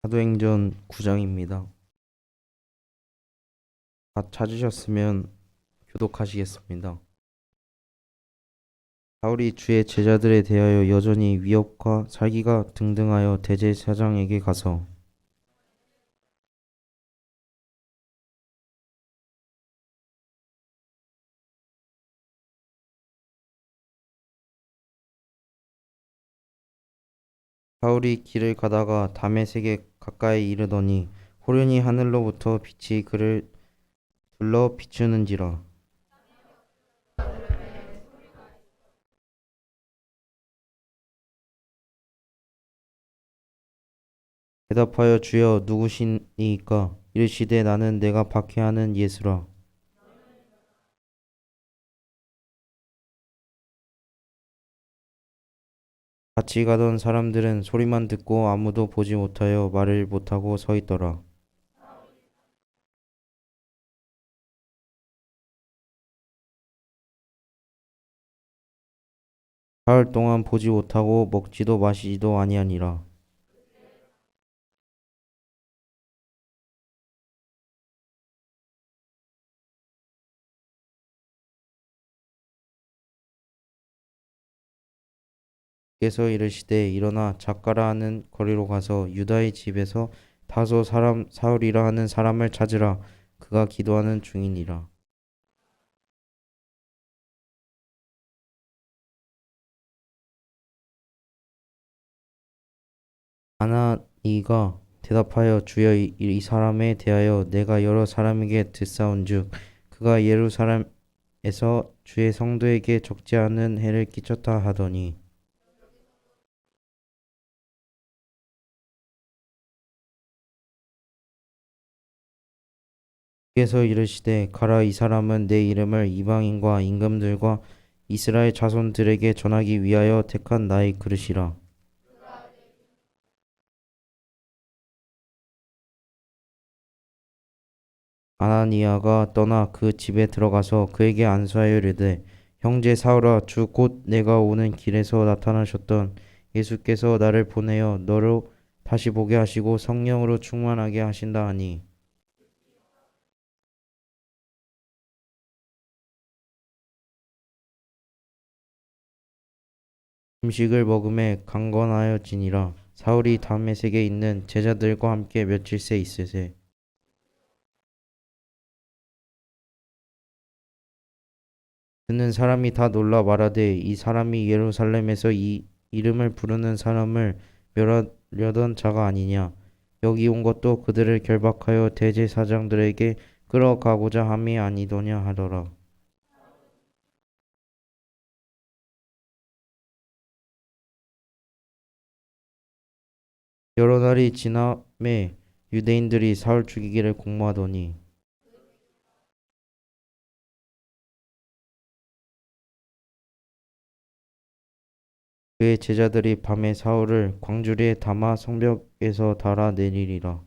사도행전 9장입니다. 다 찾으셨으면 교독하시겠습니다. 바울이 주의 제자들에 대하여 여전히 위협과 살기가 등등하여 대제사장에게 가서 바울이 길을 가다가 다메섹에 가까이 이르더니 호련히 하늘로부터 빛이 그를 둘러 비추는지라. 대답하여 주여 누구시니까? 이르시되 나는 내가 박해하는 예수라. 같이 가던 사람들은 소리만 듣고 아무도 보지 못하여 말을 못하고 서 있더라. 사흘 동안 보지 못하고 먹지도 마시지도 아니하니라. 께서 이르시되 일어나 작가라 하는 거리로 가서 유다의 집에서 다소 사람 사울이라 하는 사람을 찾으라. 그가 기도하는 중이니라. 아나니가 대답하여 주여 이 사람에 대하여 내가 여러 사람에게 듣사온즉 그가 예루살렘에서 주의 성도에게 적지 않은 해를 끼쳤다 하더니 께서 이르시되 가라. 이 사람은 내 이름을 이방인과 임금들과 이스라엘 자손들에게 전하기 위하여 택한 나의 그릇이라. 아나니아가 떠나 그 집에 들어가서 그에게 안수하여 이르되 형제 사울아, 주 곧 내가 오는 길에서 나타나셨던 예수께서 나를 보내어 너로 다시 보게 하시고 성령으로 충만하게 하신다 하니 음식을 먹음에 강건하여지니라. 사울이 다메섹에 있는 제자들과 함께 며칠새 있으세 듣는 사람이 다 놀라 말하되 이 사람이 예루살렘에서 이 이름을 부르는 사람을 멸하려던 자가 아니냐. 여기 온 것도 그들을 결박하여 대제사장들에게 끌어가고자 함이 아니더냐 하더라. 여러 날이 지남에 유대인들이 사울 죽이기를 공모하더니 그의 제자들이 밤에 사울을 광주리에 담아 성벽에서 달아 내리리라.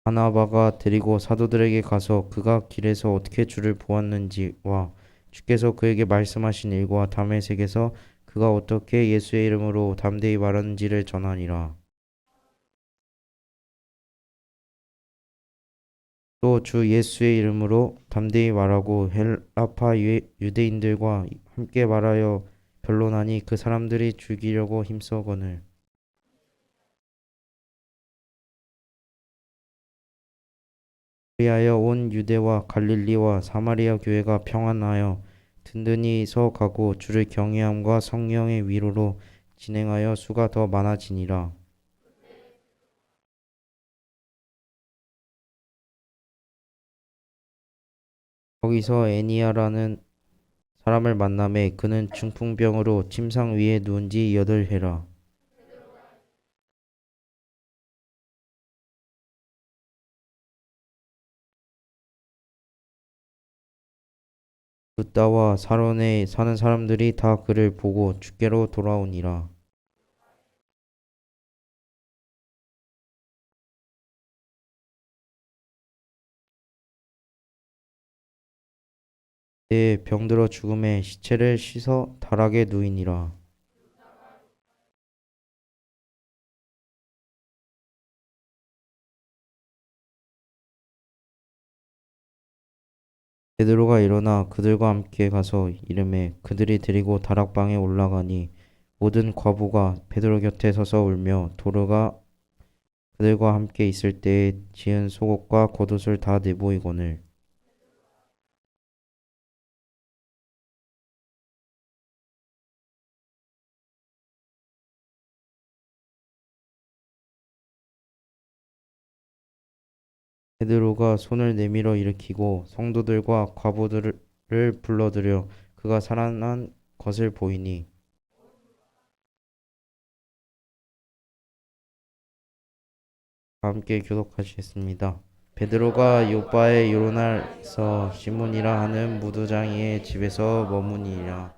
바나바가 데리고 사도들에게 가서 그가 길에서 어떻게 주를 보았는지와 주께서 그에게 말씀하신 일과 다메섹에서 그가 어떻게 예수의 이름으로 담대히 말하는지를 전하니라. 또 주 예수의 이름으로 담대히 말하고 헬라파 유대인들과 함께 말하여 변론하니 그 사람들이 죽이려고 힘써거늘 그리하여 온 유대와 갈릴리와 사마리아 교회가 평안하여 든든히 서 가고 주를 경외함과 성령의 위로로 진행하여 수가 더 많아지니라. 거기서 애니야라는 사람을 만남에 그는 중풍병으로 침상 위에 누운 지 8해라. 붓다와 사론에 사는 사람들이 다 그를 보고 주께로 돌아오니라. 내 병들어 죽음에 시체를 씻어 다락에 누이니라. 베드로가 일어나 그들과 함께 가서 이르매 그들이 데리고 다락방에 올라가니 모든 과부가 베드로 곁에 서서 울며 도로가 그들과 함께 있을 때에 지은 속옷과 겉옷을 다 내보이거늘 베드로가 손을 내밀어 일으키고 성도들과 과부들을 불러들여 그가 살아난 것을 보이니 함께 교독하시겠습니다. 베드로가 요바의 요로나에서 시몬이라 하는 무두장이의 집에서 머무니라.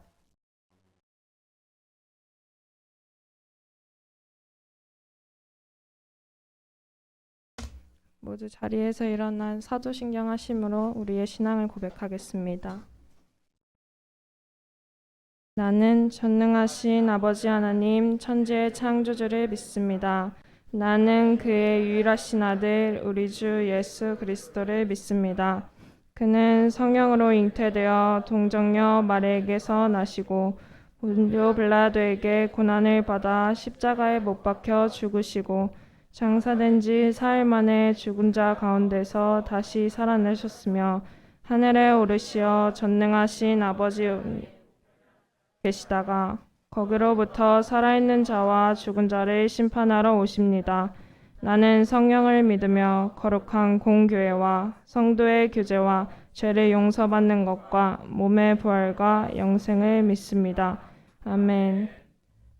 모두 자리에서 일어난 사도신경 하심으로 우리의 신앙을 고백하겠습니다. 나는 전능하신 아버지 하나님 천지의 창조주를 믿습니다. 나는 그의 유일하신 아들 우리 주 예수 그리스도를 믿습니다. 그는 성령으로 잉태되어 동정녀 마리에게서 나시고 본디오 빌라도에게 고난을 받아 십자가에 못 박혀 죽으시고 장사된 지 사흘 만에 죽은 자 가운데서 다시 살아나셨으며 하늘에 오르시어 전능하신 아버지 계시다가 거기로부터 살아있는 자와 죽은 자를 심판하러 오십니다. 나는 성령을 믿으며 거룩한 공교회와 성도의 교제와 죄를 용서받는 것과 몸의 부활과 영생을 믿습니다. 아멘.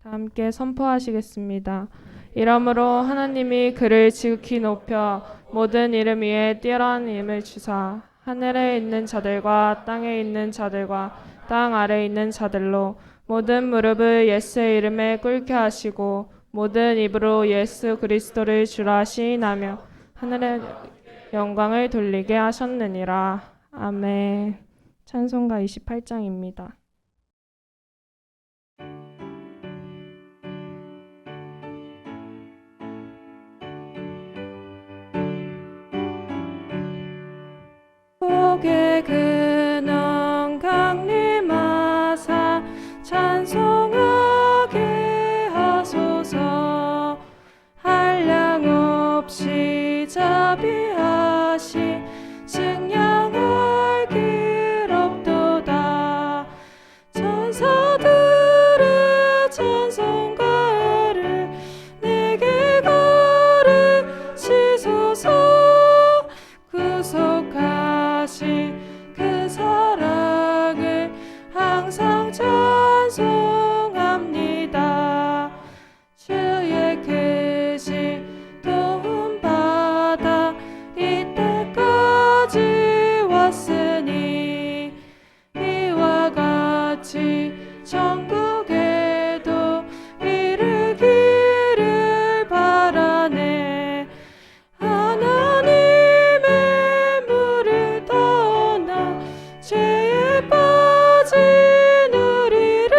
다 함께 선포하시겠습니다. 이러므로 하나님이 그를 지극히 높여 모든 이름 위에 뛰어난 이름을 주사 하늘에 있는 자들과 땅에 있는 자들과 땅 아래에 있는 자들로 모든 무릎을 예수의 이름에 꿇게 하시고 모든 입으로 예수 그리스도를 주라 시인하며 하늘의 영광을 돌리게 하셨느니라. 아멘. 찬송가 28장입니다. 복의 근원 강림하사 찬송하게 하소서. 한량 없이 자비하시 증량할 길 없도다. 천사들의 찬송가를 내게 가르치소서. 구속하신 그 사랑을 항상 찬송합니다. 주의 크신 도움 받아 이때까지 왔으니 이와 같이 천국에도 이르기를 바라네. 하나님의 물을 떠나 죄에 빠진 우리를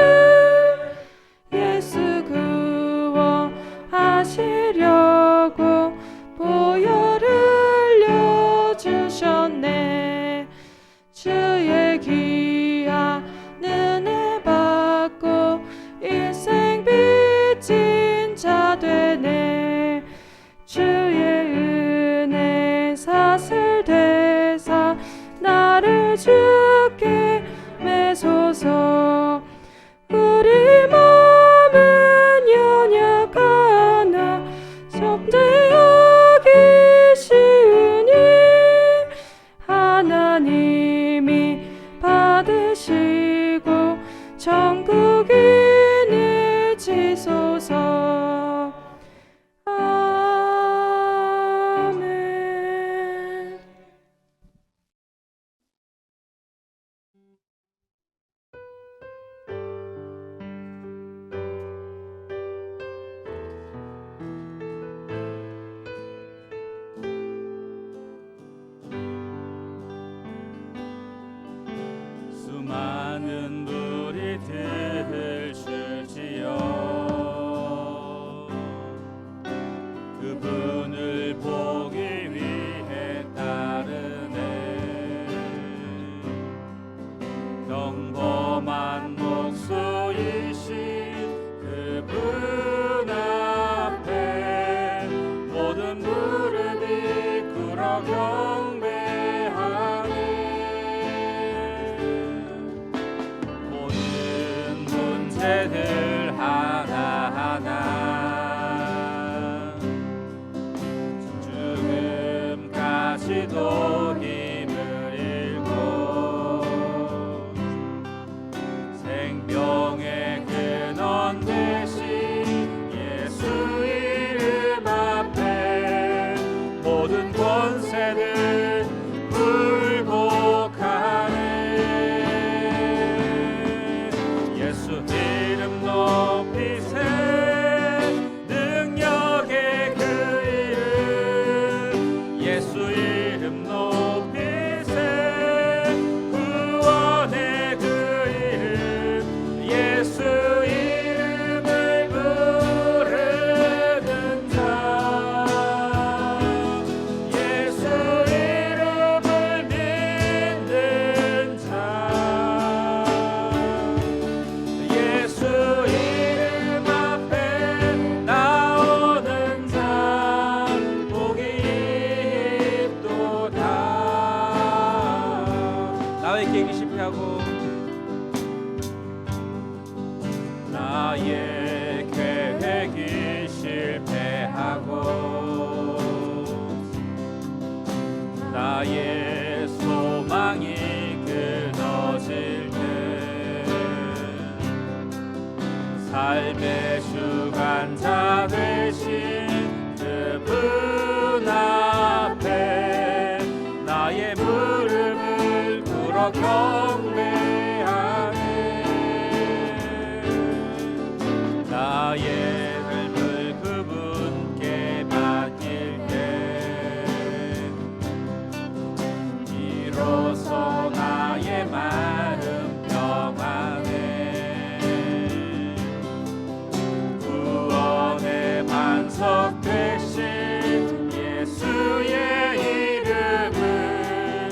예수 구원하시려고 보혈을 흘려주셨네. 주의 귀한 은혜 받고 일생 빚진 자 되네. 주의 은혜 사슬 되사 나를 주께 매소서. 우리 마음은 연약하나 점대하기 쉬우니 하나님이 받으시고 천국인을 지소서. 아멘. 너의 계획이 실패하고 나의 계획이 실패하고 나의 소망이 끊어질 때 삶의 주관자 되신 그분 앞에 나의 무릎을 꿇어 경배하네. 나의 삶을 그분께 맡길 때 비로소 나의 마음 평안해. 구원의 반석 되신 예수의 이름을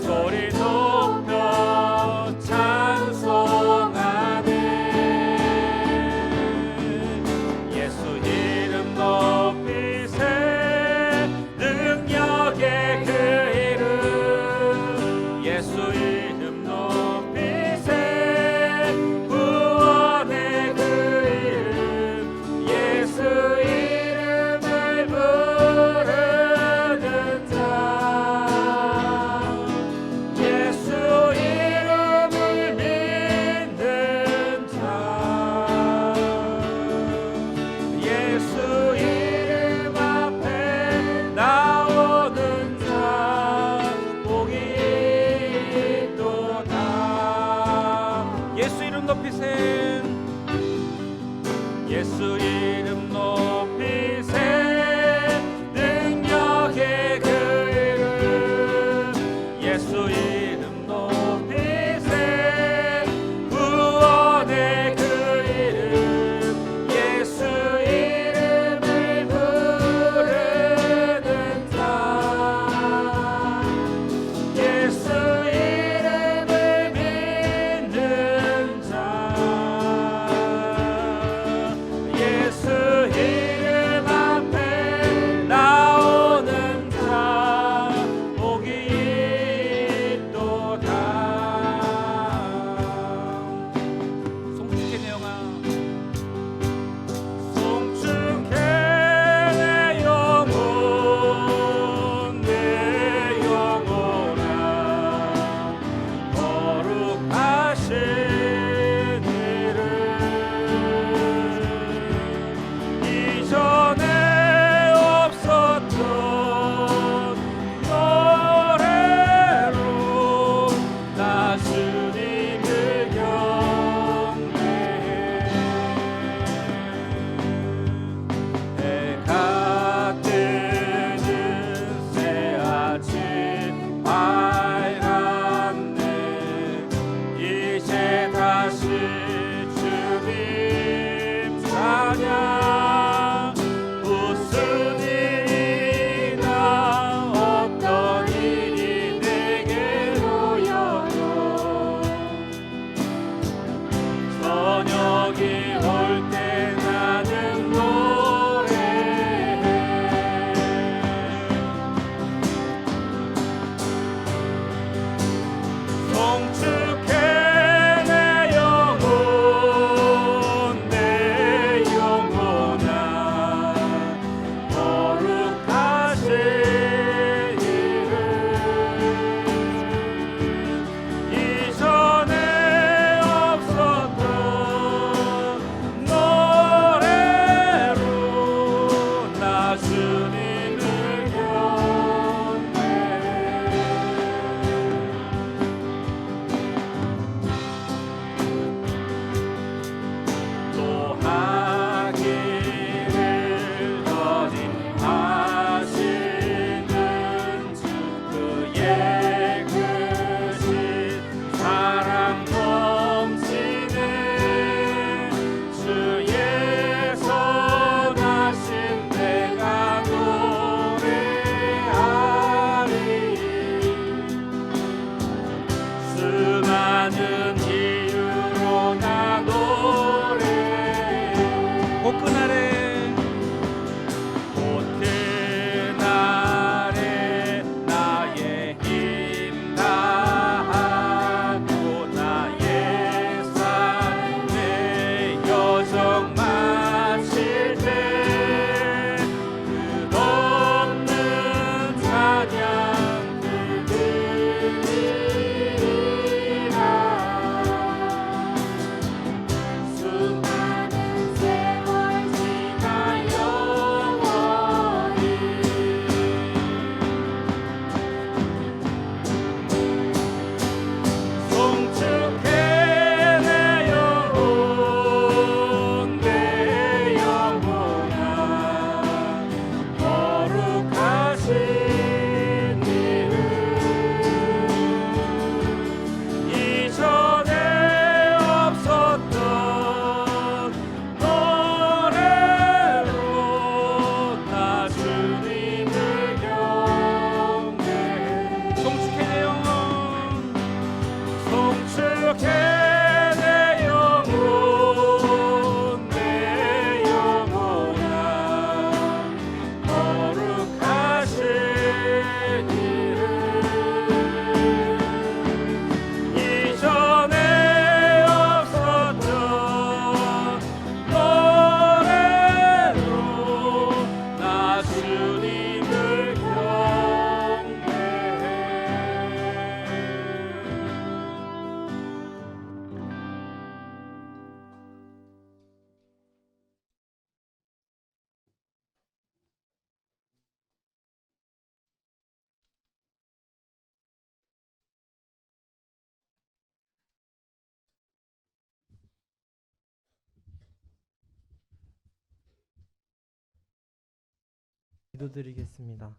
소리 높여 찬송하네. 예수 이름 높이세. 능력의 그 이름 예수 이름 높이세. 구원의 그 이름 예수 이름을 부르는 자 예수 이름을 믿는 자 예수 이름 앞에 나오는 자 복이 있도다. 예수 이름 높이세. 예수 이름 높이세. 능력의 그 이름 예수 이름 높이세. 구원의 그 이름 예수 이름을 부르는 자 예수 이름을 믿는 자 예수 이름 앞에 나오는 자 복이 있도다. 송축해 내 영아 송축해 내 영혼 내 영혼아 거룩하신 이름 이전에 없었던 노래로 나 주님을 경배해. 해가 뜨는 새 아침 밝았네. 이제 다시 주님 찬양. 무슨 일이나 어떤 일이 내게 놓여도 저녁이 올 때 나는 노래해. 송축해 내 영혼 내 영혼아 거룩하신 이름 이전에 없었던 노래로 나 주님을 경배해. 또 하기를 더디 하시는 주 그의 크신 사랑 넘치네. 주의 선하신 내가 노래하리. 수많은 이유로 나 노래해. 곧 그날에 곧 그날에 나의 힘 다하리. 기도드리겠습니다.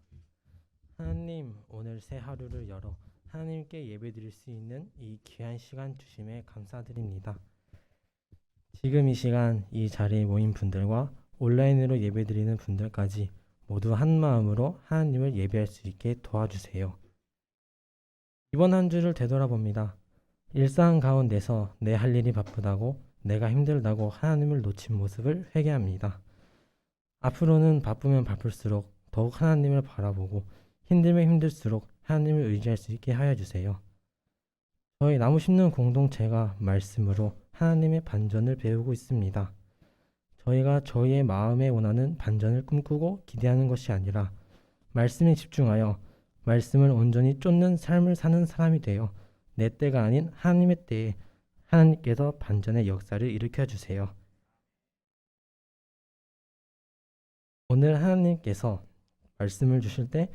하나님, 오늘 새 하루를 열어 하나님께 예배드릴 수 있는 이 귀한 시간 주심에 감사드립니다. 지금 이 시간 이 자리에 모인 분들과 온라인으로 예배드리는 분들까지 모두 한 마음으로 하나님을 예배할 수 있게 도와주세요. 이번 한 주를 되돌아봅니다. 일상 가운데서 내 할 일이 바쁘다고, 내가 힘들다고 하나님을 놓친 모습을 회개합니다. 앞으로는 바쁘면 바쁠수록 더욱 하나님을 바라보고 힘들면 힘들수록 하나님을 의지할 수 있게 하여 주세요. 저희 나무 심는 공동체가 말씀으로 하나님의 반전을 배우고 있습니다. 저희가 저희의 마음에 원하는 반전을 꿈꾸고 기대하는 것이 아니라 말씀에 집중하여 말씀을 온전히 쫓는 삶을 사는 사람이 되어 내 때가 아닌 하나님의 때에 하나님께서 반전의 역사를 일으켜 주세요. 오늘 하나님께서 말씀을 주실 때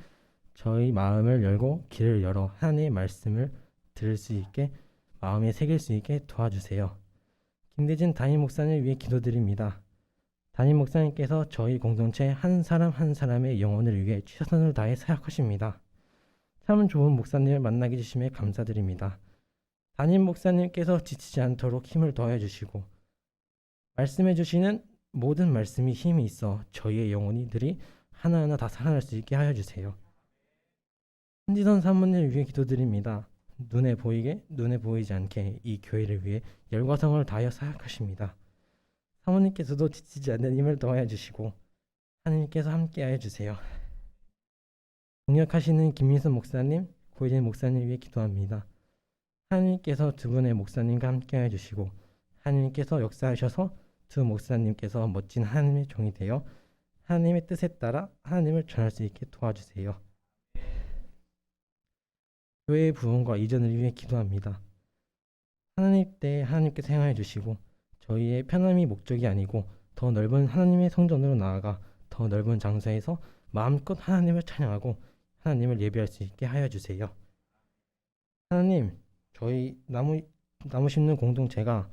저희 마음을 열고 귀를 열어 하나님의 말씀을 들을 수 있게 마음에 새길 수 있게 도와주세요. 김대진 담임 목사님을 위해 기도드립니다. 담임 목사님께서 저희 공동체 한 사람 한 사람의 영혼을 위해 최선을 다해 사역하십니다. 참 좋은 목사님을 만나게 해주심에 감사드립니다. 담임 목사님께서 지치지 않도록 힘을 더해 주시고 말씀해 주시는 모든 말씀이 힘이 있어 저희의 영혼이들이 하나하나 다 살아날 수 있게 하여 주세요. 한지선 사모님을 위해 기도드립니다. 눈에 보이게 눈에 보이지 않게 이 교회를 위해 열과 성을 다하여 사역하십니다. 사모님께서도 지치지 않는 힘을 더하여 주시고 하나님께서 함께하여 주세요. 동역하시는 김민수 목사님, 고혜진 목사님 위해 기도합니다. 하나님께서 두 분의 목사님과 함께하여 주시고 하나님께서 역사하셔서 두 목사님께서 멋진 하나님의 종이 되어 하나님의 뜻에 따라 하나님을 전할 수 있게 도와주세요. 교회의 부흥과 이전을 위해 기도합니다. 하나님 때 하나님께서 행하여 주시고 저희의 편함이 목적이 아니고 더 넓은 하나님의 성전으로 나아가 더 넓은 장소에서 마음껏 하나님을 찬양하고 하나님을 예배할 수 있게 하여 주세요. 하나님, 저희 나무 심는 공동체가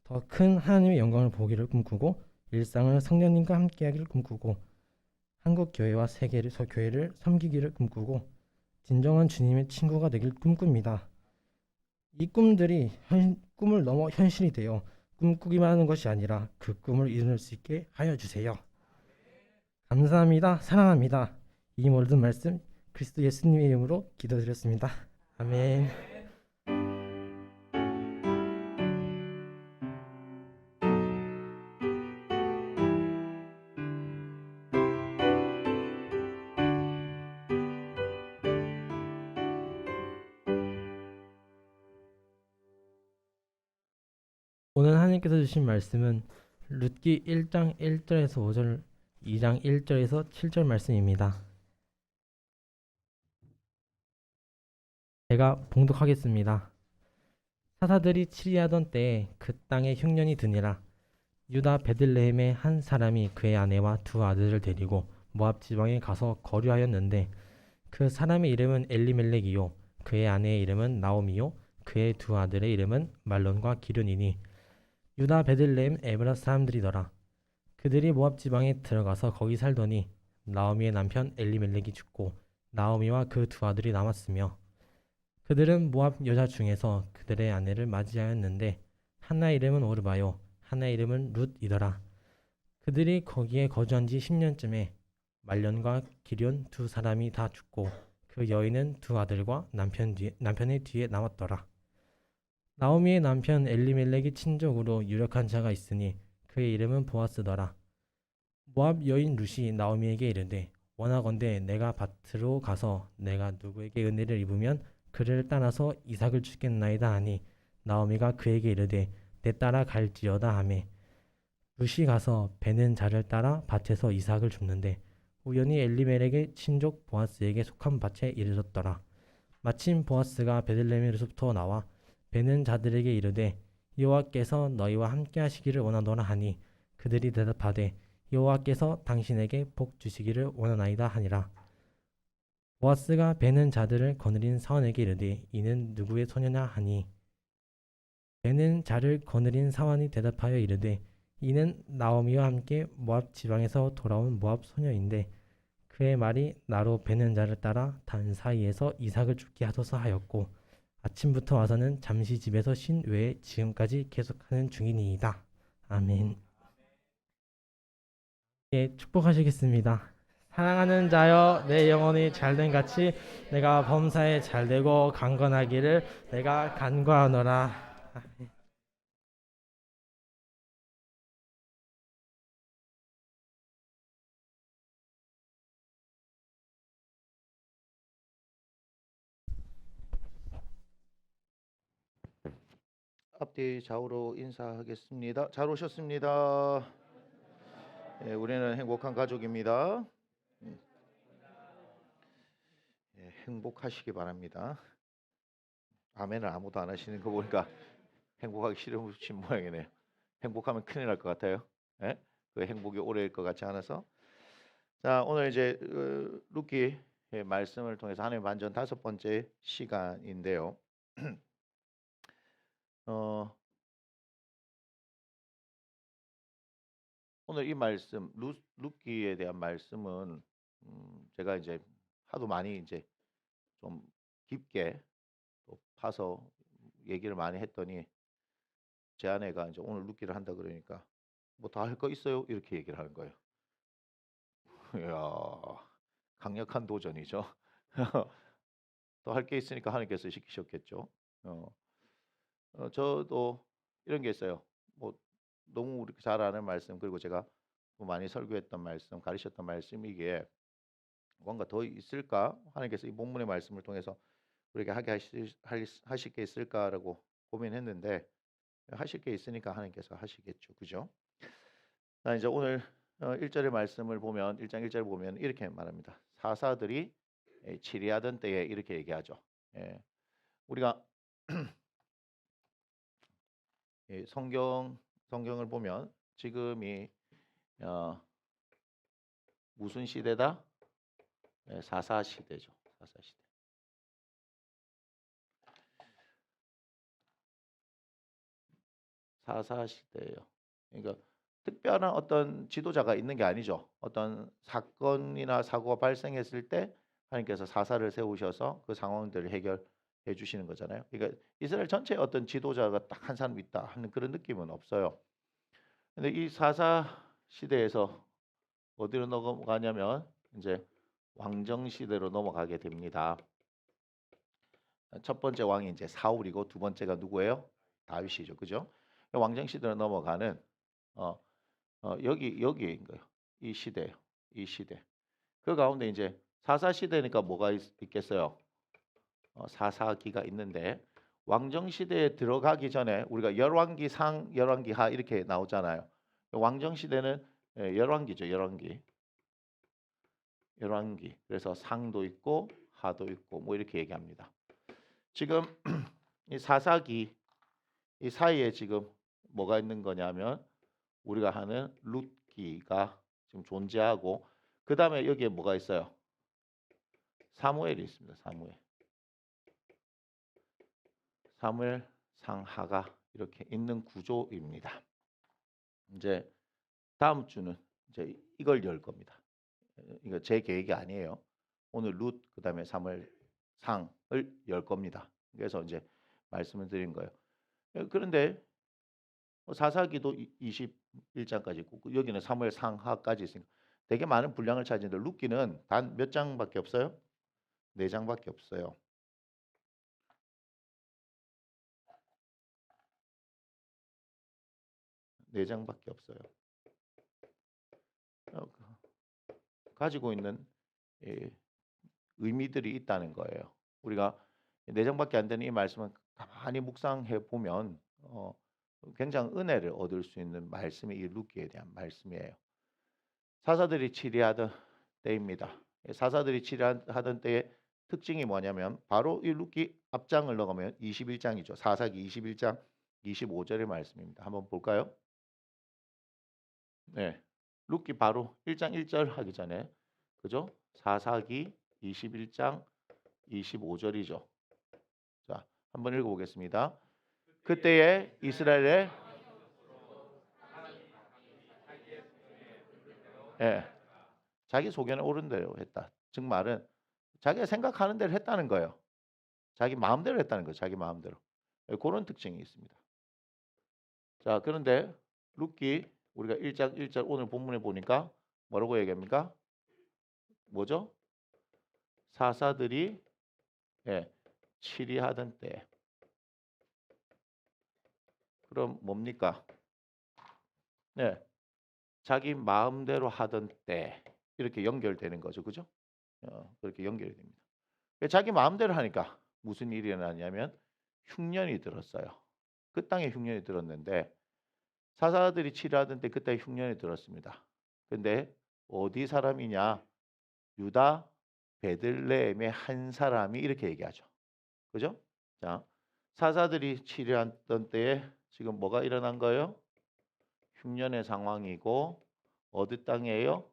더 큰 하나님의 영광을 보기를 꿈꾸고 일상을 성령님과 함께하기를 꿈꾸고 한국 교회와 세계를 교회를 섬기기를 꿈꾸고 진정한 주님의 친구가 되길 꿈꿉니다. 이 꿈들이 꿈을 넘어 현실이 되어 꿈꾸기만 하는 것이 아니라 그 꿈을 이룰 수 있게 하여 주세요. 감사합니다. 사랑합니다. 이 모든 말씀 그리스도 예수님의 이름으로 기도드렸습니다. 아멘. 오늘 하나님께서 주신 말씀은 룻기 1장 1절에서 5절, 2장 1절에서 7절 말씀입니다. 제가 봉독하겠습니다. 사사들이 치리하던 때에 그 땅에 흉년이 드니라. 유다 베들레헴의 한 사람이 그의 아내와 두 아들을 데리고 모압 지방에 가서 거류하였는데 그 사람의 이름은 엘리멜렉이요 그의 아내의 이름은 나오미요 그의 두 아들의 이름은 말론과 기륜이니 유다 베들레헴 에브라 사람들이더라. 그들이 모압 지방에 들어가서 거기 살더니 나오미의 남편 엘리멜렉이 죽고 나오미와 그 두 아들이 남았으며 그들은 모압 여자 중에서 그들의 아내를 맞이하였는데 하나의 이름은 오르바요 하나의 이름은 룻이더라. 그들이 거기에 거주한 지 10년쯤에 말련과 기륜 두 사람이 다 죽고 그 여인은 두 아들과 남편의 뒤에 남았더라. 나오미의 남편 엘리멜렉이 친족으로 유력한 자가 있으니 그의 이름은 보아스더라. 모압 여인 룻이 나오미에게 이르되 원하건대 내가 밭으로 가서 내가 누구에게 은혜를 입으면 그를 따라서 이삭을 주겠나이다 하니 나오미가 그에게 이르되 내 따라 갈지어다 하매 룻이 가서 베는 자를 따라 밭에서 이삭을 줍는데 우연히 엘리멜렉의 친족 보아스에게 속한 밭에 이르렀더라. 마침 보아스가 베들레헴에서부터 나와 베는 자들에게 이르되 여호와께서 너희와 함께 하시기를 원하노라 하니 그들이 대답하되 여호와께서 당신에게 복 주시기를 원하나이다 하니라. 보아스가 베는 자들을 거느린 사원에게 이르되 이는 누구의 소녀냐 하니 베는 자를 거느린 사원이 대답하여 이르되 이는 나오미와 함께 모압 지방에서 돌아온 모압 소녀인데 그의 말이 나로 베는 자를 따라 단 사이에서 이삭을 죽게 하소서 하였고 아침부터 와서는 잠시 집에서 쉰 외에 지금까지 계속하는 중이니이다. 아멘. 예, 축복하시겠습니다. 사랑하는 자여, 내 영혼이 잘된 같이 내가 범사에 잘되고 강건하기를 내가 간구하노라. 앞뒤 좌우로 인사하겠습니다. 잘 오셨습니다. 예, 우리는 행복한 가족입니다. 예, 행복하시기 바랍니다. 아멘을 아무도 안 하시는 거 보니까 행복하기 싫으신 모양이네요. 행복하면 큰일 날 것 같아요. 예? 그 행복이 오래일 것 같지 않아서. 자, 오늘 이제 루키 말씀을 통해서 하나님 반전 5번째 시간인데요. 오늘 이 말씀 루키에 대한 말씀은 제가 이제 하도 많이 이제 좀 깊게 또 파서 얘기를 많이 했더니 제 아내가 이제 오늘 루키를 한다 그러니까 뭐 다 할 거 있어요? 이렇게 얘기를 하는 거예요. 이야, 강력한 도전이죠. 또 할 게 있으니까 하나님께서 시키셨겠죠. 저도 이런 게 있어요. 뭐 너무 우리 잘 아는 말씀 그리고 제가 또 많이 설교했던 말씀, 가르쳤던 말씀 이게 뭔가 더 있을까? 하나님께서 이 본문의 말씀을 통해서 우리에게 하게 하실 게 있을까라고 고민했는데 하실 게 있으니까 하나님께서 하시겠죠. 그죠? 자, 이제 오늘 1절의 말씀을 보면 1장 1절 보면 이렇게 말합니다. 사사들이 치리하던 때에 이렇게 얘기하죠. 예, 우리가 성경을 보면 지금이 무슨 시대다? 사사 시대죠. 사사 시대. 사사 시대예요. 그러니까 특별한 어떤 지도자가 있는 게 아니죠. 어떤 사건이나 사고가 발생했을 때 하나님께서 사사를 세우셔서 그 상황들을 해결해 주시는 거잖아요. 그러니까 이스라엘 전체에 어떤 지도자가 딱 한 사람 있다 하는 그런 느낌은 없어요. 근데 이 사사 시대에서 어디로 넘어가냐면 이제 왕정 시대로 넘어가게 됩니다. 첫 번째 왕이 이제 사울이고 두 번째가 누구예요? 다윗이죠. 그죠? 왕정 시대로 넘어가는 여기인 거예요. 이 시대예요. 이 시대. 그 가운데 이제 사사 시대니까 뭐가 있겠어요? 사사기가 있는데 왕정 시대에 들어가기 전에 우리가 열왕기 상, 열왕기 하 이렇게 나오잖아요. 왕정 시대는 열왕기죠. 열왕기. 열왕기. 그래서 상도 있고 하도 있고 뭐 이렇게 얘기합니다. 지금 이 사사기 이 사이에 지금 뭐가 있는 거냐면 우리가 하는 룻기가 지금 존재하고 그 다음에 여기에 뭐가 있어요? 사무엘이 있습니다. 사무엘 상하가 이렇게 있는 구조입니다. 이제 다음 주는 이제 이걸 열 겁니다. 이거 제 계획이 아니에요. 오늘 룻 그다음에 사무엘 상을 열 겁니다. 그래서 이제 말씀을 드린 거예요. 그런데 사사기도 21장까지 있고 여기는 사무엘 상하까지 있으니까 되게 많은 분량을 차지는데 룻기는 단 몇 장밖에 없어요? 4장밖에 없어요. 네 장밖에 없어요. 가지고 있는 의미들이 있다는 거예요. 우리가 4장밖에 안 되는 이 말씀을 가만히 묵상해 보면 굉장히 은혜를 얻을 수 있는 말씀이 이 룻기에 대한 말씀이에요. 사사들이 치리하던 때입니다. 사사들이 치리하던 때의 특징이 뭐냐면 바로 이 룻기 앞장을 넣으면 21장이죠. 사사기 21장 25절의 말씀입니다. 한번 볼까요? 네. 룻기 바로 1장 1절 하기 전에 그죠? 사사기 21장 25절이죠. 자, 한번 읽어 보겠습니다. 그때에 이스라엘의 자기 소견에 옳은 대로 했다. 즉 말은 자기가 생각하는 대로 했다는 거예요. 자기 마음대로 했다는 거예요. 자기 마음대로. 그런 특징이 있습니다. 자, 그런데 룻기 우리가 1장 1절 오늘 본문에 보니까 뭐라고 얘기합니까? 뭐죠? 사사들이 치리하던 때. 그럼 뭡니까? 네, 자기 마음대로 하던 때 이렇게 연결되는 거죠, 그죠? 그렇게 연결이 됩니다. 자기 마음대로 하니까 무슨 일이 일어나냐면 흉년이 들었어요. 그 땅에 흉년이 들었는데 사사들이 치료하던 때 그때 흉년이 들었습니다. 근데 어디 사람이냐? 유다 베들레헴의 한 사람이 이렇게 얘기하죠. 그죠? 자, 사사들이 치료하던 때에 지금 뭐가 일어난 거예요? 흉년의 상황이고 어디 땅이에요?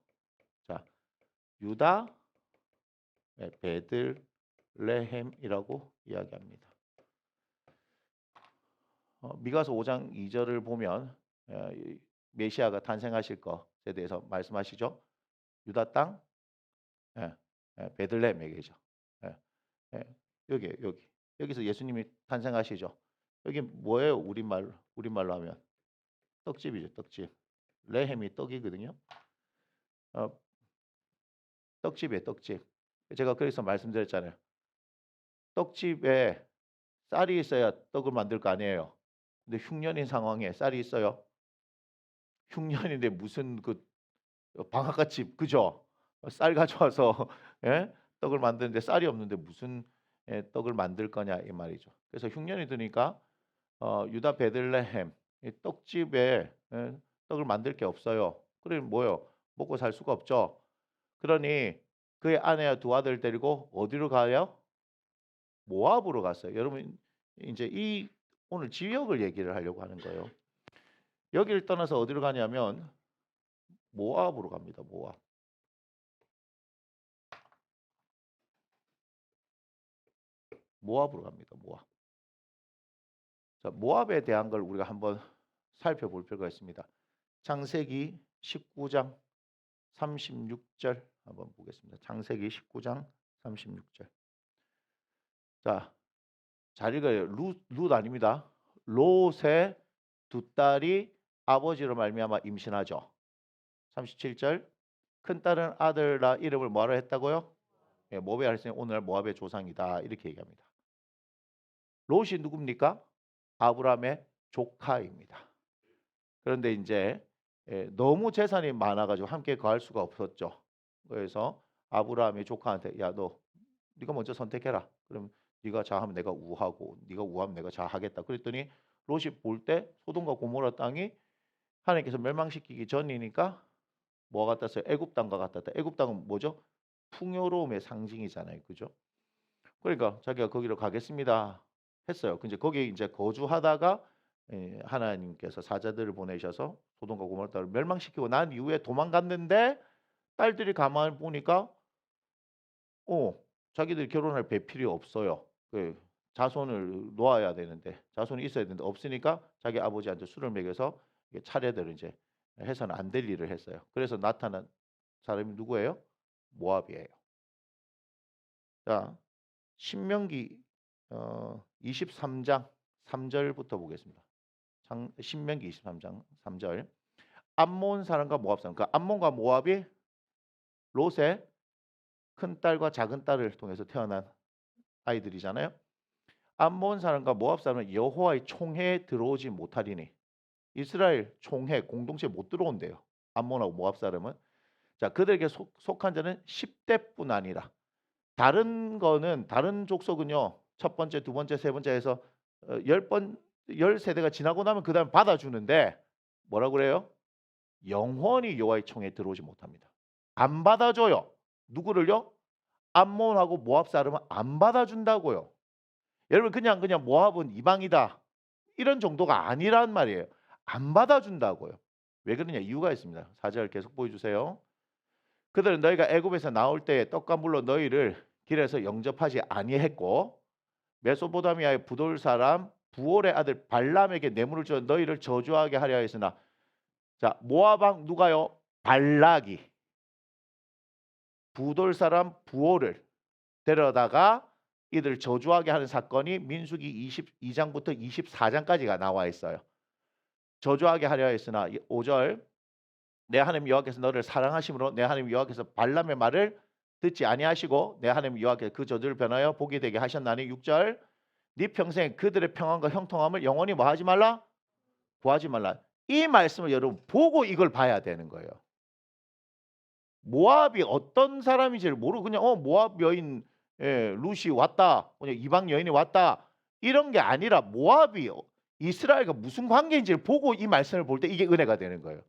자, 유다 베들레헴이라고 이야기합니다. 미가서 5장 2절을 보면 메시아가 탄생하실 것에 대해서 말씀하시죠. 유다 땅 베들레헴 얘기죠. 여기서 예수님이 탄생하시죠. 여기 뭐예요? 우리말로 하면 떡집이죠. 떡집. 레헴이 떡이거든요. 떡집이에요. 떡집. 제가 그래서 말씀드렸잖아요. 떡집에 쌀이 있어야 떡을 만들 거 아니에요. 근데 흉년인 상황에 쌀이 있어요. 흉년인데 무슨 그 방앗갓집 그죠? 쌀 가져와서 떡을 만드는데 쌀이 없는데 무슨 떡을 만들 거냐 이 말이죠. 그래서 흉년이 드니까 유다 베들레헴 떡집에 떡을 만들 게 없어요. 그러면 뭐요? 먹고 살 수가 없죠. 그러니 그의 아내와 두 아들 데리고 어디로 가요? 모압으로 갔어요. 여러분 이제 이 오늘 지역을 얘기를 하려고 하는 거예요. 여기를 떠나서 어디로 가냐면 모압으로 갑니다. 모압. 모압으로 갑니다. 모압. 자, 모압에 대한 걸 우리가 한번 살펴볼 필요가 있습니다. 창세기 19장 36절 한번 보겠습니다. 창세기 19장 36절. 자, 잘 읽어요. 룻 아닙니다. 롯의 두 딸이 아버지로 말미암아 임신하죠. 37절. 큰 딸은 아들라 이름을 뭐하러 했다고요? 모압의 할생이 오늘날 모압의 조상이다. 이렇게 얘기합니다. 롯이 누굽니까? 아브라함의 조카입니다. 그런데 이제 너무 재산이 많아가지고 함께 거할 수가 없었죠. 그래서 아브라함이 조카한테 야, 네가 먼저 선택해라. 그럼 네가 자하면 내가 우하고 네가 우하면 내가 자하겠다. 그랬더니 롯이 볼 때 소돔과 고모라 땅이 하나님께서 멸망시키기 전이니까 뭐가 같았어요? 애굽 땅과 같았다. 애굽 땅은 뭐죠? 풍요로움의 상징이잖아요. 그죠? 그러니까 자기가 거기로 가겠습니다 했어요. 근데 거기 이제 거주하다가 하나님께서 사자들을 보내셔서 소돔과 고모라 땅을 멸망시키고 난 이후에 도망갔는데 딸들이 가만히 보니까 자기들이 결혼할 배필이 없어요. 자손을 놓아야 되는데 자손이 있어야 되는데 없으니까 자기 아버지한테 술을 먹여서 차례대로 이제 해서는 안 될 일을 했어요. 그래서 나타난 사람이 누구예요? 모압이에요. 자, 신명기 23장 3절부터 보겠습니다. 신명기 23장 3절. 암몬 사람과 모압 사람. 그러니까 암몬과 모압이 롯의 큰 딸과 작은 딸을 통해서 태어난 아이들이잖아요. 암몬 사람과 모압 사람은 여호와의 총회에 들어오지 못하리니 이스라엘 총회 공동체에 못 들어온대요. 암몬하고 모압 사람은. 자, 그들에게 속한 자는 10대뿐 아니라 다른 족속은요. 첫 번째, 두 번째, 세 번째 해서 10세대가 지나고 나면 그다음 받아주는데 뭐라고 그래요? 영원히 여호와의 총회에 들어오지 못합니다. 안 받아줘요. 누구를요? 암몬하고 모압 사람은 안 받아준다고요. 여러분 그냥 모압은 이방이다 이런 정도가 아니란 말이에요. 안 받아준다고요. 왜 그러냐? 이유가 있습니다. 4절 계속 보여주세요. 그들은 너희가 애굽에서 나올 때에 떡과 물로 너희를 길에서 영접하지 아니했고 메소포타미아의 부돌 사람 부올의 아들 발람에게 뇌물을 줘 너희를 저주하게 하려 했으나 자 모압 왕 누가요? 발락이 부돌 사람 부올을 데려다가 이들 저주하게 하는 사건이 민수기 22장부터 24장까지가 나와 있어요. 저주하게 하려 했으나 5절 내 하나님 여호와께서 너를 사랑하심으로 내 하나님 여호와께서 발람의 말을 듣지 아니하시고 내 하나님 여호와께서 그 저주를 변하여 복이 되게 하셨나니 6절 네 평생 그들의 평안과 형통함을 영원히 뭐 하지 말라? 구하지 말라. 이 말씀을 여러분 보고 이걸 봐야 되는 거예요. 모압이 어떤 사람인지를 모르고 그냥 모압 여인 룻이 왔다. 그냥 이방 여인이 왔다. 이런 게 아니라 모압이 이스라엘과 무슨 관계인지를 보고 이 말씀을 볼 때 이게 은혜가 되는 거예요.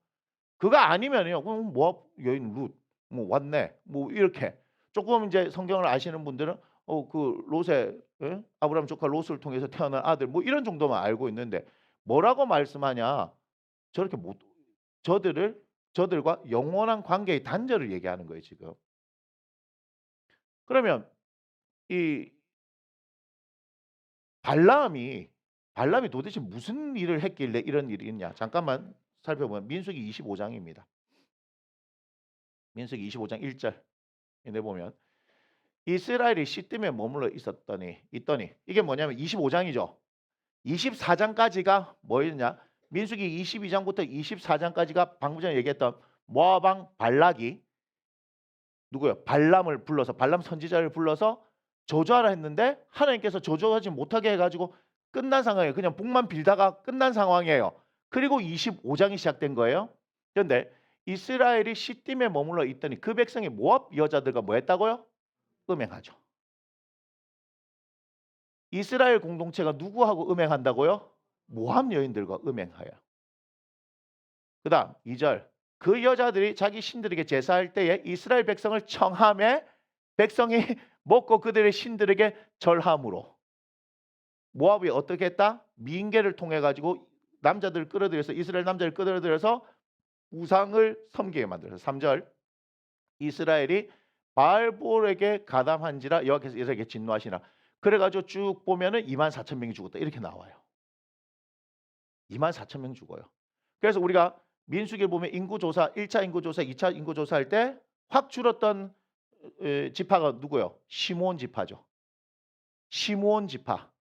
그거 아니면요. 모압 여인 룻 뭐 왔네. 뭐 이렇게 조금 이제 성경을 아시는 분들은 그 롯의 아브라함 조카 롯을 통해서 태어난 아들 뭐 이런 정도만 알고 있는데 뭐라고 말씀하냐? 저렇게 못 저들과 영원한 관계의 단절을 얘기하는 거예요, 지금. 그러면 이 발람이 도대체 무슨 일을 했길래 이런 일이 있냐? 잠깐만 살펴보면 민수기 25장입니다. 민수기 25장 1절. 내 보면 이스라엘이 시딤에 머물러 있더니 이게 뭐냐면 25장이죠. 24장까지가 뭐였냐? 민수기 22장부터 24장까지가 방금 전에 얘기했던 모압 왕 발락이 누구요? 발람을 불러서 발람 선지자를 불러서 저주하라 했는데 하나님께서 저주하지 못하게 해가지고 끝난 상황이에요. 그냥 복만 빌다가 끝난 상황이에요. 그리고 25장이 시작된 거예요. 그런데 이스라엘이 시딤에 머물러 있더니 그 백성이 모압 여자들과 뭐 했다고요? 음행하죠. 이스라엘 공동체가 누구하고 음행한다고요? 모압 여인들과 음행하여. 그 다음 2절 그 여자들이 자기 신들에게 제사할 때에 이스라엘 백성을 청함에 백성이 먹고 그들의 신들에게 절함으로 모압이 어떻게 했다? 민계를 통해 가지고 남자들을 끌어들여서 이스라엘 남자를 끌어들여서 우상을 섬기게 만들어서 3절 이스라엘이 바알볼에게 가담한지라 여호와께서 이스라엘에게 진노하시나. 그래가지고 쭉 보면은 24,000명이 죽었다 이렇게 나와요. 24,000명 죽어요. 그래서 우리가 민수기를 보면 인구조사 1차 인구조사 2차 인구조사 할 때 확 줄었던 지파가 누구요? 시므온 지파죠. 시므온 지파.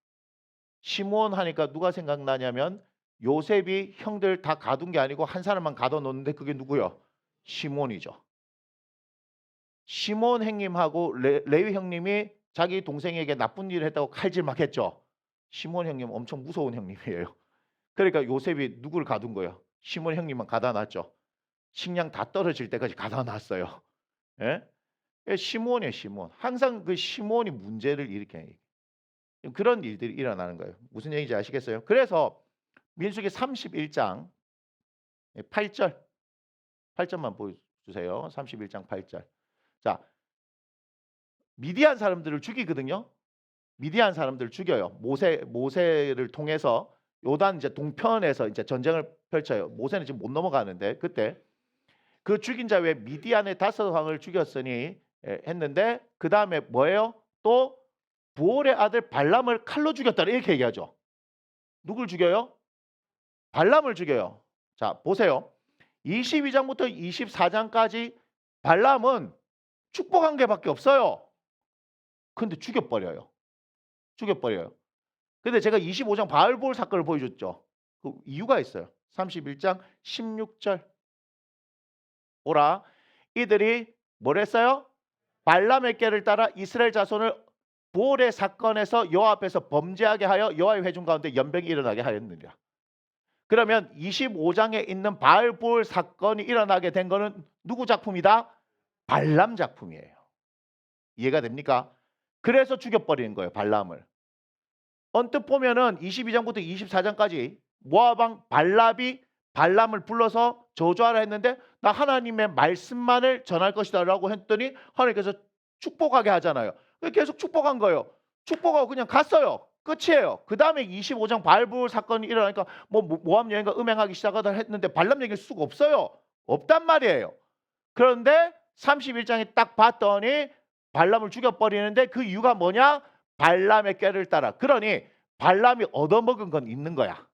시므온 하니까 누가 생각나냐면 요셉이 형들 다 가둔 게 아니고 한 사람만 가둬놓는데 그게 누구요? 시므온이죠. 시므온 형님하고 레위 형님이 자기 동생에게 나쁜 일을 했다고 칼질 막 했죠. 시므온 형님 엄청 무서운 형님이에요. 그러니까 요셉이 누구를 가둔 거예요? 시므온 형님만 가다 놨죠. 식량 다 떨어질 때까지 가다 놨어요. 예? 시므온이에요, 시므온. 항상 그 시므온이 문제를 일으켜요. 그런 일들이 일어나는 거예요. 무슨 얘기인지 아시겠어요? 그래서 민수기 31장 8절만 보여주세요. 31장 8절. 자, 미디안 사람들을 죽이거든요. 미디안 사람들을 죽여요. 모세를 통해서 요단 이제 동편에서 이제 전쟁을 펼쳐요. 모세는 지금 못 넘어가는데 그때 그 죽인 자 외에 미디안의 5왕을 죽였으니 했는데 그 다음에 뭐예요? 또 부올의 아들 발람을 칼로 죽였다 이렇게 얘기하죠. 누굴 죽여요? 발람을 죽여요. 자 보세요. 22장부터 24장까지 발람은 축복한 게밖에 없어요. 근데 죽여버려요. 근데 제가 25장 바알볼 사건을 보여줬죠. 그 이유가 있어요. 31장 16절. 오라 이들이 뭘 했어요? 발람의 꾀를 따라 이스라엘 자손을 부올의 사건에서 여호와 앞에서 범죄하게 하여 여호와의 회중 가운데 연병이 일어나게 하였느니라. 그러면 25장에 있는 바알볼 사건이 일어나게 된 거는 누구 작품이다? 발람 작품이에요. 이해가 됩니까? 그래서 죽여버리는 거예요. 발람을. 언뜻 보면은 22장부터 24장까지 모압 왕 발람이 발람을 불러서 저주하라 했는데 나 하나님의 말씀만을 전할 것이다 라고 했더니 하나님께서 축복하게 하잖아요. 계속 축복한 거예요. 축복하고 그냥 갔어요. 끝이에요. 그 다음에 25장 바알볼 사건이 일어나니까 모압 여인과 음행하기 시작하다 했는데 발람 얘기할 수가 없어요. 없단 말이에요. 그런데 31장에 딱 봤더니 발람을 죽여버리는데 그 이유가 뭐냐? 발람의 꾀를 따라. 그러니 발람이 얻어먹은 건 있는 거야.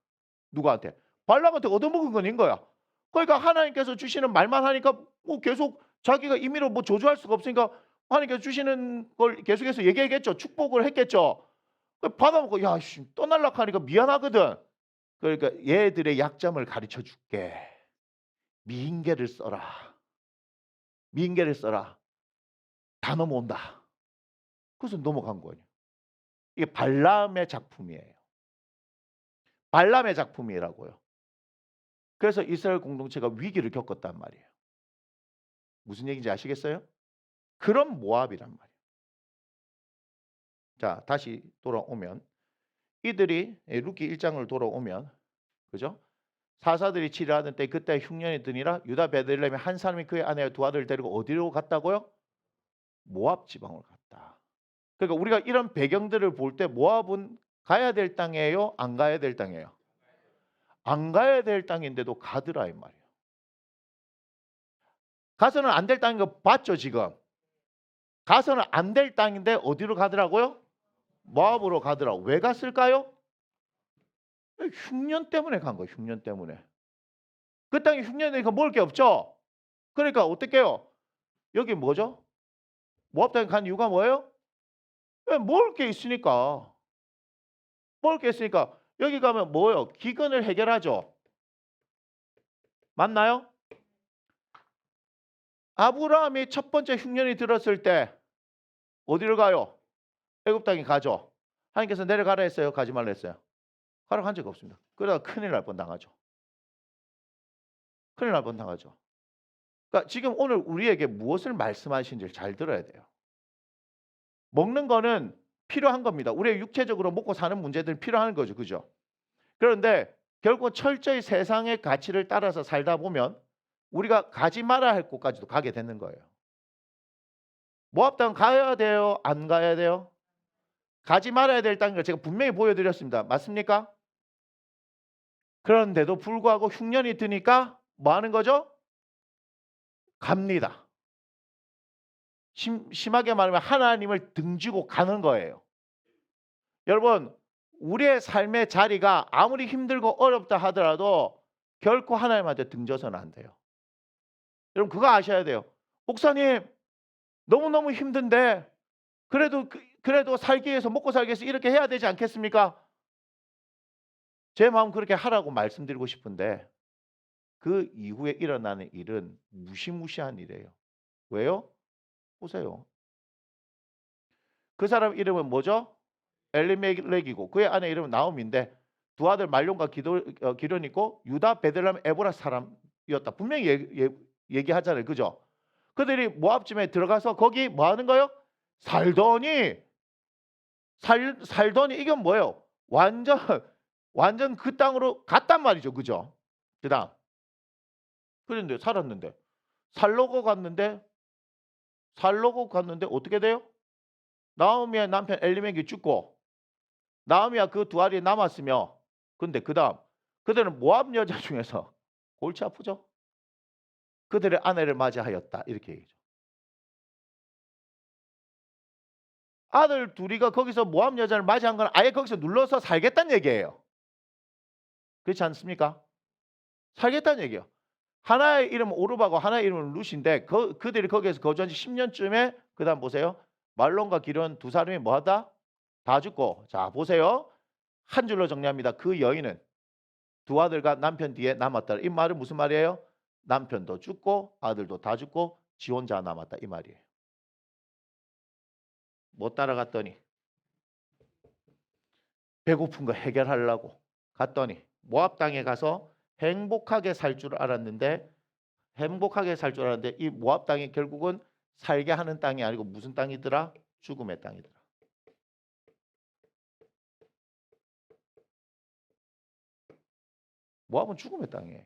누구한테? 발람한테 얻어먹은 건 있는 거야. 그러니까 하나님께서 주시는 말만 하니까 계속 자기가 임의로 뭐 저주할 수가 없으니까 하나님께서 주시는 걸 계속해서 얘기하겠죠. 축복을 했겠죠. 받아먹고 야 씨, 떠날락 하니까 미안하거든. 그러니까 얘들의 약점을 가르쳐 줄게. 미인계를 써라. 미인계를 써라. 다 넘어온다. 그래서 넘어간 거예요. 이게 발람의 작품이에요. 발람의 작품이라고요. 그래서 이스라엘 공동체가 위기를 겪었단 말이에요. 무슨 얘기인지 아시겠어요? 그런 모압이란 말이에요. 자, 다시 돌아오면 이들이 루키 1장을 돌아오면 그죠? 사사들이 치료하던 때 그때 흉년이 드니라 유다 베들레헴에 한 사람이 그의 아내와 두 아들을 데리고 어디로 갔다고요? 모압 지방으로 갔다. 그러니까 우리가 이런 배경들을 볼 때 모압은 가야 될 땅이에요? 안 가야 될 땅이에요? 안 가야 될 땅인데도 가더라 이 말이에요. 가서는 안 될 땅인 거 봤죠 지금? 가서는 안 될 땅인데 어디로 가더라고요? 모압으로 가더라고. 왜 갔을까요? 흉년 때문에 간 거예요. 흉년 때문에. 그 땅에 흉년이니까 먹을 게 없죠. 그러니까 어떻게 해요? 여기 뭐죠? 모압 땅에 간 이유가 뭐예요? 먹을 게 있으니까. 먹을 게 있으니까 여기 가면 뭐예요? 기근을 해결하죠. 맞나요? 아브라함이 첫 번째 흉년이 들었을 때 어디를 가요? 애굽 땅에 가죠. 하나님께서 내려가라 했어요? 가지 말라 했어요? 가라고 한 적이 없습니다. 그러다가 큰일 날 뻔 당하죠. 큰일 날 뻔 당하죠. 그러니까 지금 오늘 우리에게 무엇을 말씀하시는지 잘 들어야 돼요. 먹는 거는 필요한 겁니다. 우리의 육체적으로 먹고 사는 문제들은 필요한 거죠. 그죠? 그런데 결국 철저히 세상의 가치를 따라서 살다 보면 우리가 가지 말아야 할 곳까지도 가게 되는 거예요. 모압 땅 가야 돼요? 안 가야 돼요? 가지 말아야 될 땅인 걸 제가 분명히 보여드렸습니다. 맞습니까? 그런데도 불구하고 흉년이 드니까 뭐 하는 거죠? 갑니다. 심하게 말하면 하나님을 등지고 가는 거예요. 여러분, 우리의 삶의 자리가 아무리 힘들고 어렵다 하더라도 결코 하나님한테 등져서는 안 돼요. 여러분 그거 아셔야 돼요. 목사님 너무너무 힘든데 그래도 살기 위해서 먹고 살기 위해서 이렇게 해야 되지 않겠습니까? 제 마음 그렇게 하라고 말씀드리고 싶은데 그 이후에 일어나는 일은 무시무시한 일이에요. 왜요? 보세요. 그 사람 이름은 뭐죠? 엘리멜렉이고 그의 아내 이름은 나옴인데 두 아들 말론과 기련이 있고 유다 베들레헴 에보라 사람이었다. 분명히 얘기하잖아요. 그죠? 그들이 모압쯤에 들어가서 거기 뭐 하는 거예요? 살더니 이건 뭐예요? 완전 그 땅으로 갔단 말이죠. 그죠? 그다음 그런데 살았는데 살려고 갔는데 어떻게 돼요? 나오미의 남편 엘리멜렉이 죽고 나오미와 그 두 아들이 남았으며 근데 그다음 그들은 모압 여자 중에서 골치 아프죠? 그들의 아내를 맞이하였다. 이렇게 얘기죠. 아들 둘이가 거기서 모압 여자를 맞이한 건 아예 거기서 눌러서 살겠다는 얘기예요. 그렇지 않습니까? 살겠다는 얘기예요. 하나의 이름은 오르바고 하나의 이름은 룻인데 그들이 거기에서 거주한 지 10년쯤에 그다음 보세요. 말론과 기련 두 사람이 뭐하다? 다 죽고 자 보세요. 한 줄로 정리합니다. 그 여인은 두 아들과 남편 뒤에 남았다. 이 말은 무슨 말이에요? 남편도 죽고 아들도 다 죽고 지 혼자 남았다. 이 말이에요. 못 따라갔더니 배고픈 거 해결하려고 갔더니 모압 땅에 가서 행복하게 살 줄 알았는데 이 모압 땅이 결국은 살게 하는 땅이 아니고 무슨 땅이더라? 죽음의 땅이더라. 모압은 죽음의 땅이에요.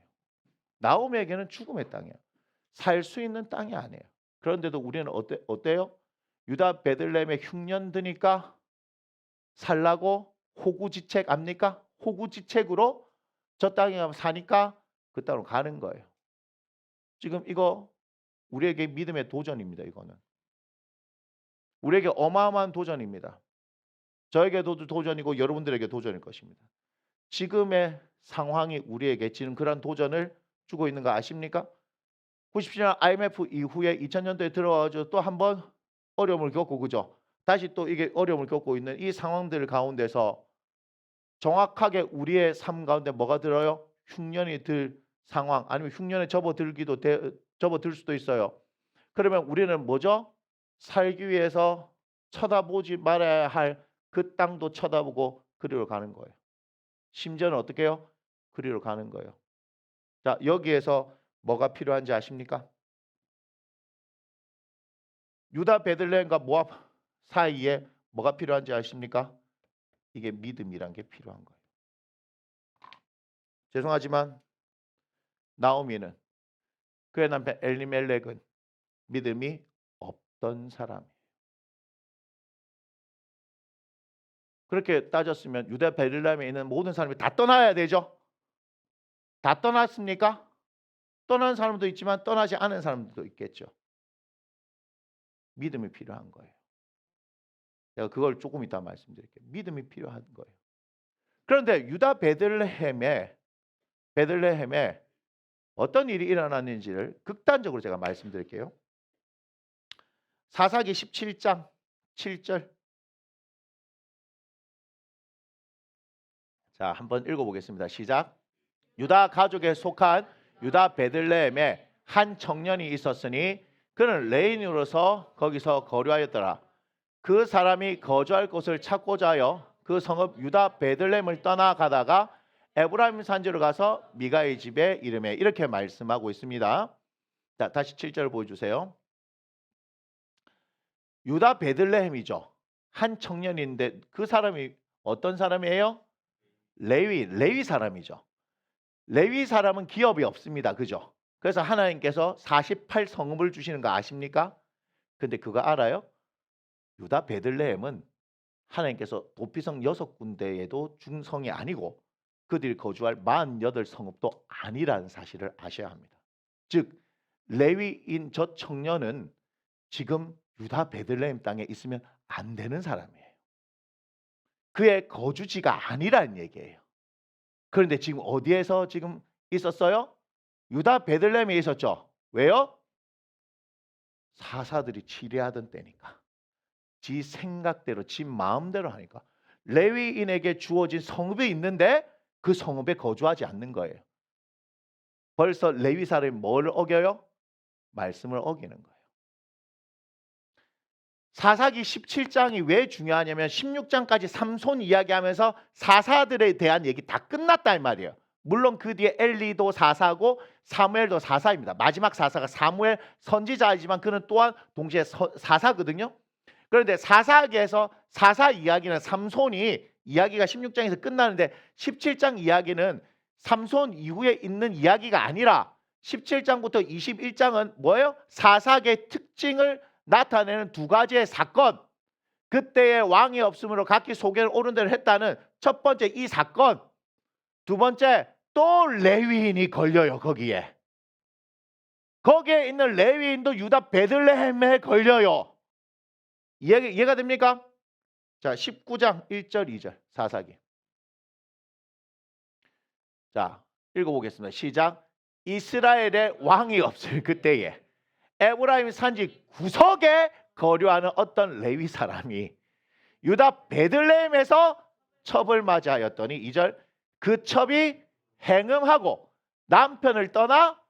나오미에게는 죽음의 땅이에요. 살 수 있는 땅이 아니에요. 그런데도 우리는 어때요? 유다 베들레헴에 흉년 드니까 살라고 호구지책 압니까? 호구지책으로 저 땅에 가면 사니까 그 땅으로 가는 거예요. 지금 이거 우리에게 믿음의 도전입니다. 이거는 우리에게 어마어마한 도전입니다. 저에게도 도전이고 여러분들에게 도전일 것입니다. 지금의 상황이 우리에게 지금 그런 도전을 주고 있는 거 아십니까? 97년 IMF 이후에 2000년도에 들어와가지고 또 한 번 어려움을 겪고 그죠? 다시 또 이게 어려움을 겪고 있는 이 상황들 가운데서 정확하게 우리의 삶 가운데 뭐가 들어요? 흉년이 들 상황 아니면 흉년에 접어들 수도 있어요. 그러면 우리는 뭐죠? 살기 위해서 쳐다보지 말아야 할 그 땅도 쳐다보고 그리로 가는 거예요. 심지어는 어떻게 해요? 그리로 가는 거예요. 자, 여기에서 뭐가 필요한지 아십니까? 유다 베들레헴과 모압 사이에 뭐가 필요한지 아십니까? 이게 믿음이란 게 필요한 거예요. 죄송하지만 나오미는 그의 남편 엘리멜렉은 믿음이 없던 사람이에요. 그렇게 따졌으면 유다 베들레헴에 있는 모든 사람이 다 떠나야 되죠. 다 떠났습니까? 떠난 사람도 있지만 떠나지 않은 사람도 있겠죠. 믿음이 필요한 거예요. 제가 그걸 조금 이따 말씀드릴게요. 믿음이 필요한 거예요. 그런데 유다 베들레헴에 어떤 일이 일어났는지를 극단적으로 제가 말씀드릴게요. 사사기 17장 7절. 자, 한번 읽어보겠습니다. 시작. 유다 가족에 속한 유다 베들레헴에 한 청년이 있었으니 그는 레인으로서 거기서 거류하였더라. 그 사람이 거주할 곳을 찾고자 하여 그 성읍 유다 베들레헴을 떠나가다가 에브라임 산지로 가서 미가의 집에 이르매 이렇게 말씀하고 있습니다. 자, 다시 7절 보여주세요. 유다 베들레헴이죠. 한 청년인데 그 사람이 어떤 사람이에요? 레위 사람이죠. 레위 사람은 기업이 없습니다. 그죠? 그래서 하나님께서 48성읍을 주시는 거 아십니까? 근데 그거 알아요? 유다 베들레헴은 하나님께서 도피성 6군데에도 중성이 아니고 그들이 거주할 48성읍도 아니라는 사실을 아셔야 합니다. 즉 레위인 저 청년은 지금 유다 베들레헴 땅에 있으면 안 되는 사람이에요. 그의 거주지가 아니라는 얘기예요. 그런데 지금 어디에서 지금 있었어요? 유다 베들레헴에 있었죠. 왜요? 사사들이 치리하던 때니까. 지 생각대로 지 마음대로 하니까. 레위인에게 주어진 성읍이 있는데 그 성읍에 거주하지 않는 거예요. 벌써 레위 사람이 뭘 어겨요? 말씀을 어기는 거예요. 사사기 17장이 왜 중요하냐면 16장까지 삼손 이야기하면서 사사들에 대한 얘기 다 끝났다 이 말이에요. 물론 그 뒤에 엘리도 사사고 사무엘도 사사입니다. 마지막 사사가 사무엘 선지자이지만 그는 또한 동시에 사사거든요. 그런데 사사기에서 사사 이야기는 삼손이 이야기가 16장에서 끝나는데 17장 이야기는 삼손 이후에 있는 이야기가 아니라 17장부터 21장은 뭐예요? 사사기의 특징을 나타내는 두 가지의 사건. 그때의 왕이 없으므로 각기 소견을 옳은 대로 했다는 첫 번째 이 사건. 두 번째 또 레위인이 걸려요. 거기에 있는 레위인도 유다 베들레헴에 걸려요. 이해가 됩니까? 자, 19장 1절 2절 사사기. 자, 읽어보겠습니다. 시작. 이스라엘의 왕이 없을 그때에 에브라임 산지 구석에 거류하는 어떤 레위 사람이 유다 베들레헴에서 첩을 맞이하였더니 2절 그 첩이 행음하고 남편을 떠나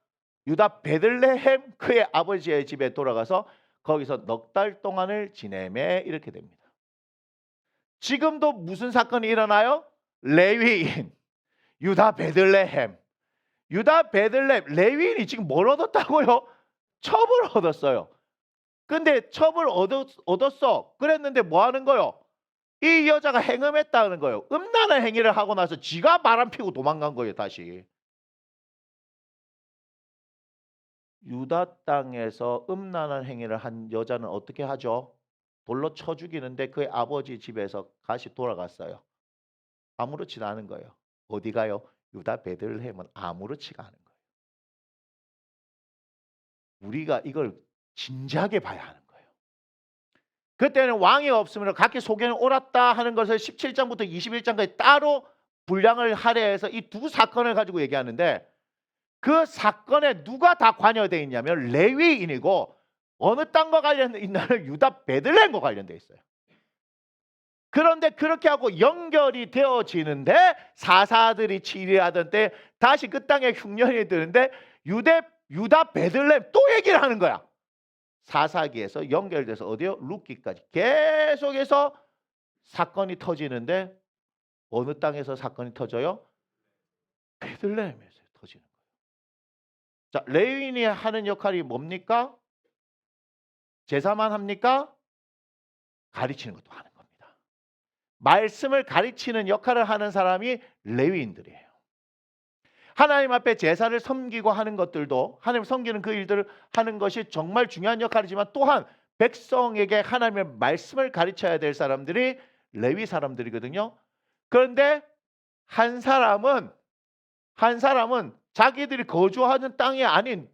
유다 베들레헴 그의 아버지의 집에 돌아가서 거기서 넉 달 동안을 지내매 이렇게 됩니다. 지금도 무슨 사건이 일어나요? 레위인 유다 베들레헴 레위인이 지금 뭘 얻었다고요? 첩을 얻었어요. 근데 첩을 얻었어. 그랬는데 뭐 하는 거요? 이 여자가 행음했다는 거예요. 음란한 행위를 하고 나서 지가 바람 피고 도망간 거예요. 다시. 유다 땅에서 음란한 행위를 한 여자는 어떻게 하죠? 돌로 쳐 죽이는데 그의 아버지 집에서 다시 돌아갔어요. 아무렇지도 않은 거예요. 어디 가요? 유다 베들레헴은 아무렇지가 않은 거예요. 우리가 이걸 진지하게 봐야 하는 거예요. 그때는 왕이 없으므로 각기 소견을 옳았다 하는 것을 17장부터 21장까지 따로 분량을 할애해서 이 두 사건을 가지고 얘기하는데 그 사건에 누가 다 관여되어 있냐면 레위인이고 어느 땅과 관련돼 있냐면 유다 베들레헴과 관련돼 있어요. 그런데 그렇게 하고 연결이 되어지는데 사사들이 치리하던 때 다시 그 땅에 흉년이 드는데 유다 베들레헴 또 얘기를 하는 거야. 사사기에서 연결돼서 어디요? 룻기까지 계속해서 사건이 터지는데 어느 땅에서 사건이 터져요? 베들레헴에서 터지는 거예요. 자, 레위인이 하는 역할이 뭡니까? 제사만 합니까? 가르치는 것도 하는 겁니다. 말씀을 가르치는 역할을 하는 사람이 레위인들이에요. 하나님 앞에 제사를 섬기고 하는 것들도 하나님 섬기는 그 일들을 하는 것이 정말 중요한 역할이지만 또한 백성에게 하나님의 말씀을 가르쳐야 될 사람들이 레위 사람들이거든요. 그런데 한 사람은 자기들이 거주하는 땅이 아닌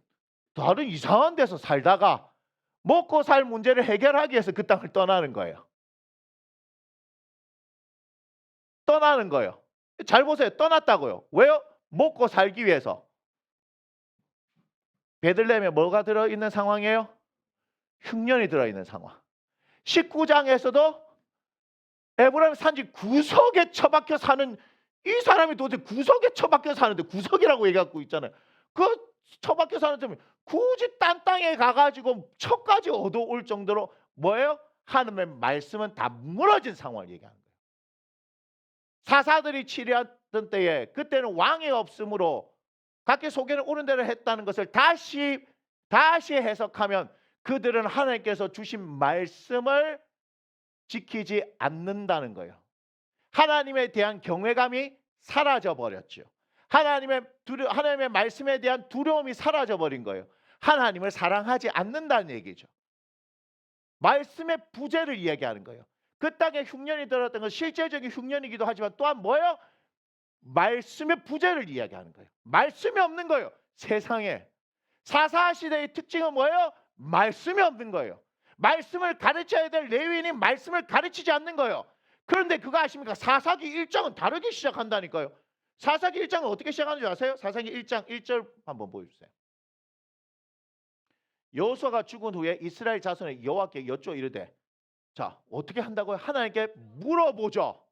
다른 이상한 데서 살다가 먹고 살 문제를 해결하기 위해서 그 땅을 떠나는 거예요. 떠나는 거예요. 잘 보세요. 떠났다고요. 왜요? 먹고 살기 위해서. 베들레헴에 뭐가 들어있는 상황이에요? 흉년이 들어있는 상황. 19장에서도 에브라임 산지 구석에 처박혀 사는 이 사람이 도대체 구석에 처박혀 사는데 구석이라고 얘기하고 있잖아요. 그 처박혀 사는 사람이 굳이 딴 땅에 가가지고 척까지 얻어올 정도로 뭐예요? 하나님의 말씀은 다 무너진 상황을 얘기하는 거예요. 사사들이 치리하던 때에 그때는 왕이 없으므로 각기 소견을 옳은 대로 했다는 것을 다시 해석하면 그들은 하나님께서 주신 말씀을 지키지 않는다는 거예요. 하나님에 대한 경외감이 사라져 버렸죠. 하나님의 말씀에 대한 두려움이 사라져 버린 거예요. 하나님을 사랑하지 않는다는 얘기죠. 말씀의 부재를 이야기하는 거예요. 그 땅에 흉년이 들었던 건 실제적인 흉년이기도 하지만 또한 뭐예요? 말씀의 부재를 이야기하는 거예요. 말씀이 없는 거예요. 세상에. 사사시대의 특징은 뭐예요? 말씀이 없는 거예요. 말씀을 가르쳐야 될 레위인이 말씀을 가르치지 않는 거예요. 그런데 그거 아십니까? 사사기 1장은 다르게 시작한다니까요. 사사기 1장은 어떻게 시작하는 줄 아세요? 사사기 1장 1절 한번 보여주세요. 여호수아가 죽은 후에 이스라엘 자손의 여호와께 여쭈어 이르되, 자, 어떻게 한다고요? 하나님께 물어보죠.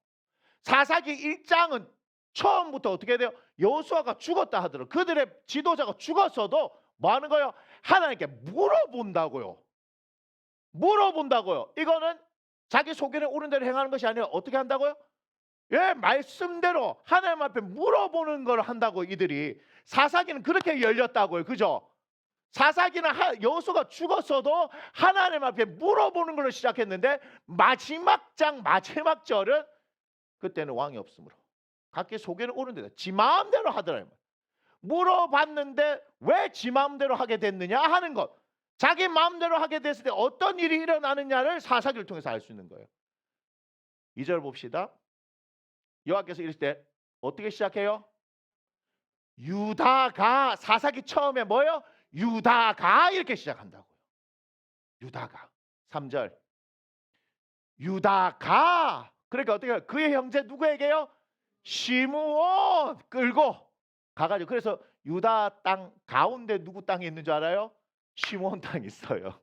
사사기 1장은 처음부터 어떻게 해야 돼요? 여호수아가 죽었다 하더라도 그들의 지도자가 죽었어도 뭐 하는 거예요? 하나님께 물어본다고요. 물어본다고요. 이거는 자기 소견에 옳은 대로 행하는 것이 아니라 어떻게 한다고요? 예, 말씀대로 하나님 앞에 물어보는 걸 한다고. 이들이 사사기는 그렇게 열렸다고요. 그죠? 사사기는 여호수아가 죽었어도 하나님 앞에 물어보는 걸로 시작했는데 마지막 장 마지막 절은 그때는 왕이 없으므로 각기 소견에 옳은 대로 지 마음대로 하더라. 물어봤는데 왜 지 마음대로 하게 됐느냐 하는 것, 자기 마음대로 하게 됐을 때 어떤 일이 일어나느냐를 사사기를 통해서 알 수 있는 거예요. 2절 봅시다. 여호와께서 이르실 때 어떻게 시작해요? 유다가. 사사기 처음에 뭐예요? 유다가 이렇게 시작한다고요. 유다가. 3절 유다가. 그러니까 어떻게 해요? 그의 형제 누구에게요? 시므온 끌고 가가지고. 그래서 유다 땅 가운데 누구 땅이 있는 줄 알아요? 시므온 땅이 있어요.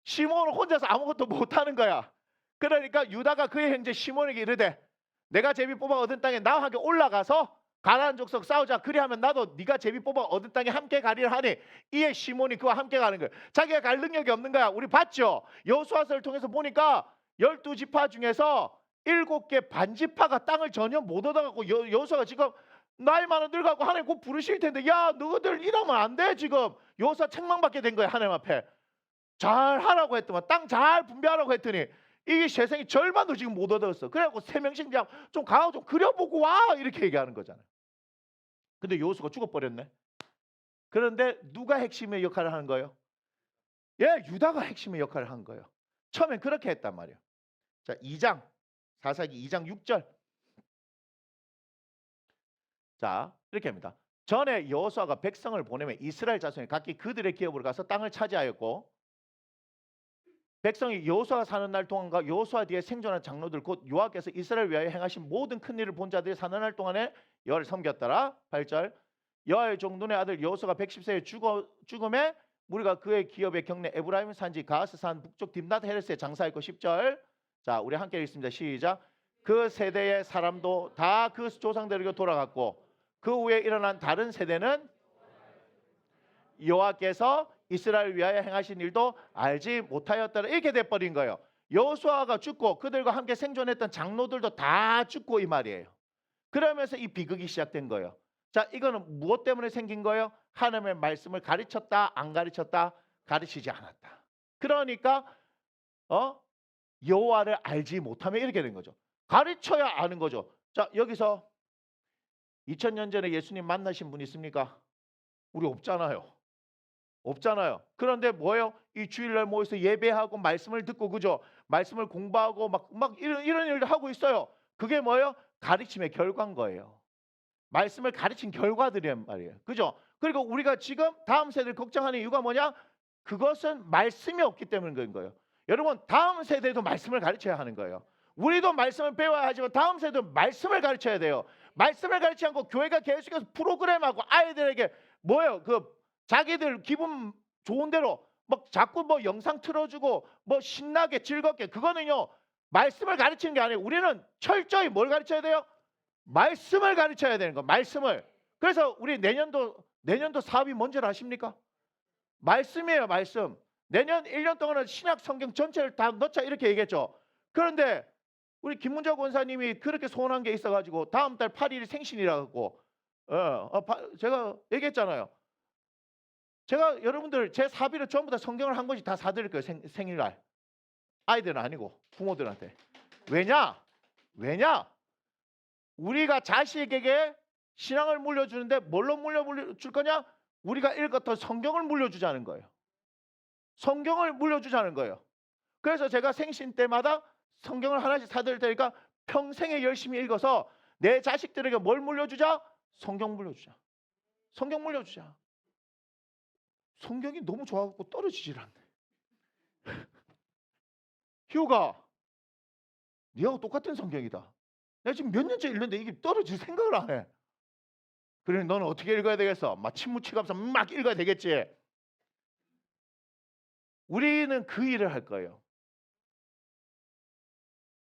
시므온은 혼자서 아무것도 못하는 거야. 그러니까 유다가 그의 형제 시므온에게 이르되, 내가 제비 뽑아 얻은 땅에 나와 함께 올라가서 가나안 족속 싸우자. 그리하면 나도 네가 제비 뽑아 얻은 땅에 함께 가리라 하니, 이에 시몬이 그와 함께 가는 거예요. 자기가 갈 능력이 없는 거야. 우리 봤죠? 여호수아서를 통해서 보니까 12지파 중에서 7개 반지파가 땅을 전혀 못 얻어갖고 여호수아가 지금 나이 많은 늙어갖고 하나님 곧 부르실 텐데, 야 너희들 이러면 안 돼. 지금 여호수아 책망받게 된 거야. 하나님 앞에 잘 하라고 했더만, 땅 잘 분배하라고 했더니 이게 세상이 절반도 지금 못 얻었어. 그래갖고 3명씩 그냥 좀 가서 좀 그려보고 와 이렇게 얘기하는 거잖아요. 근데 여호수아가 죽어버렸네. 그런데 누가 핵심의 역할을 하는 거예요? 예, 유다가 핵심의 역할을 한 거예요. 처음엔 그렇게 했단 말이에요. 자, 2장 사사기 2장 6절. 자, 이렇게 합니다. 전에 여호수아가 백성을 보내면 이스라엘 자손이 각기 그들의 기업으로 가서 땅을 차지하였고, 백성이 여호수아가 사는 날 동안과 여호수아 뒤에 생존한 장로들 곧 여호와께서 이스라엘 위하여 행하신 모든 큰 일을 본 자들이 사는 날 동안에 여호와를 섬겼더라. 8절 여호와의 종 눈의 아들 여호수아가 110세에 죽음에 무리가 그의 기업의 경내 에브라임 산지 가스산 북쪽 딥낫 헤레스에 장사했고 10절 자 우리 함께 읽습니다. 시작. 그 세대의 사람도 다 그 조상들에게 돌아갔고 그 후에 일어난 다른 세대는 여호와께서 이스라엘 위하여 행하신 일도 알지 못하였더라. 이렇게 돼버린 거예요. 여호수아가 죽고 그들과 함께 생존했던 장로들도 다 죽고 이 말이에요. 그러면서 이 비극이 시작된 거예요. 자, 이거는 무엇 때문에 생긴 거예요? 하나님의 말씀을 가르쳤다, 안 가르쳤다? 가르치지 않았다. 그러니까 여호와를 알지 못하면 이렇게 된 거죠. 가르쳐야 아는 거죠. 자, 여기서 2000년 전에 예수님 만나신 분 있습니까? 우리 없잖아요. 없잖아요. 그런데 뭐예요? 이 주일날 모여서 예배하고 말씀을 듣고 그죠? 말씀을 공부하고 막 이런 일을 하고 있어요. 그게 뭐예요? 가르침의 결과인 거예요. 말씀을 가르친 결과들이란 말이에요. 그죠? 그리고 우리가 지금 다음 세대를 걱정하는 이유가 뭐냐? 그것은 말씀이 없기 때문인 거예요. 여러분 다음 세대도 말씀을 가르쳐야 하는 거예요. 우리도 말씀을 배워야 하지만 다음 세대도 말씀을 가르쳐야 돼요. 말씀을 가르치지 않고 교회가 계속해서 프로그램하고 아이들에게 뭐예요? 자기들 기분 좋은 대로 막 자꾸 영상 틀어주고 신나게 즐겁게 그거는요 말씀을 가르치는 게 아니에요. 우리는 철저히 뭘 가르쳐야 돼요? 말씀을 가르쳐야 되는 거. 말씀을. 그래서 우리 내년도 사업이 뭔지 아십니까? 말씀이에요. 말씀. 내년 1년 동안은 신약 성경 전체를 다 넣자 이렇게 얘기했죠. 그런데 우리 김문자 권사님이 그렇게 소원한 게 있어가지고 다음 달 8일이 생신이라고 제가 얘기했잖아요. 제가 여러분들 제 사비를 전부 다 성경을 한 권씩 다 사드릴 거예요. 생일날. 아이들은 아니고 부모들한테. 왜냐? 우리가 자식에게 신앙을 물려주는데 뭘로 물려줄 거냐? 우리가 읽었던 성경을 물려주자는 거예요. 성경을 물려주자는 거예요. 그래서 제가 생신 때마다 성경을 하나씩 사드릴 테니까 평생에 열심히 읽어서 내 자식들에게 뭘 물려주자? 성경 물려주자. 성경 물려주자. 성경이 너무 좋아갖고 떨어지질 않네. 희호가 네하고 똑같은 성경이다. 내가 지금 몇 년째 읽는데 이게 떨어질 생각을 안 해. 그래 너는 어떻게 읽어야 되겠어? 막 침무치가면서 막 읽어야 되겠지. 우리는 그 일을 할 거예요.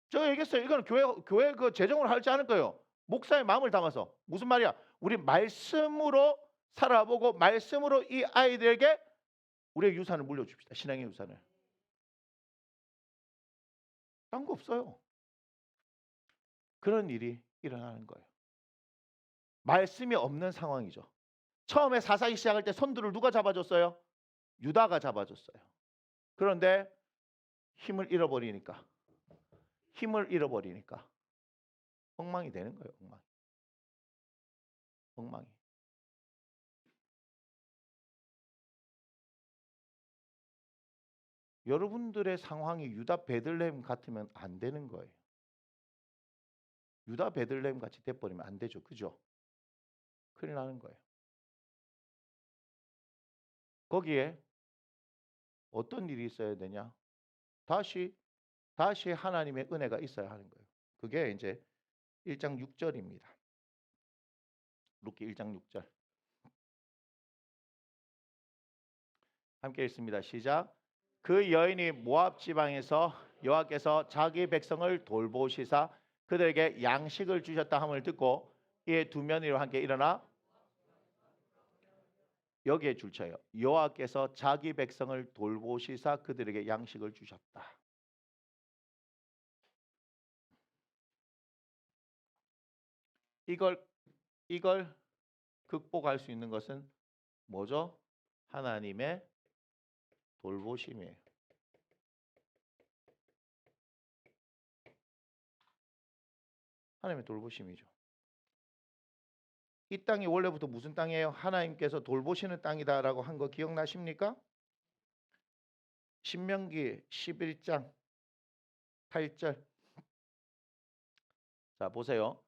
제가 얘기했어요. 이거는 교회 그 재정으로 하지 않을 거예요. 목사의 마음을 담아서. 무슨 말이야? 우리 말씀으로 살아보고 말씀으로 이 아이들에게 우리의 유산을 물려줍시다. 신앙의 유산을. 딴 거 없어요. 그런 일이 일어나는 거예요. 말씀이 없는 상황이죠. 처음에 사사기 시작할 때 선두를 누가 잡아줬어요? 유다가 잡아줬어요. 그런데 힘을 잃어버리니까 엉망이 되는 거예요. 엉망이. 여러분들의 상황이 유다 베들레헴 같으면 안 되는 거예요. 유다 베들레헴 같이 돼버리면 안 되죠. 그죠? 큰일 나는 거예요. 거기에 어떤 일이 있어야 되냐? 다시 하나님의 은혜가 있어야 하는 거예요. 그게 이제 1장 6절입니다. 룻기 1장 6절. 함께 읽습니다. 시작. 그 여인이 모압 지방에서 여호와께서 자기 백성을 돌보시사 그들에게 양식을 주셨다 함을 듣고 이에 두 며느리와 함께 일어나 여기에 줄쳐요. 여호와께서 자기 백성을 돌보시사 그들에게 양식을 주셨다. 이걸 극복할 수 있는 것은 뭐죠? 하나님의 돌보심이에요. 하나님의 돌보심이죠. 이 땅이 원래부터 무슨 땅이에요? 하나님께서 돌보시는 땅이다라고 한 거 기억나십니까? 신명기 11장 8절. 자, 보세요.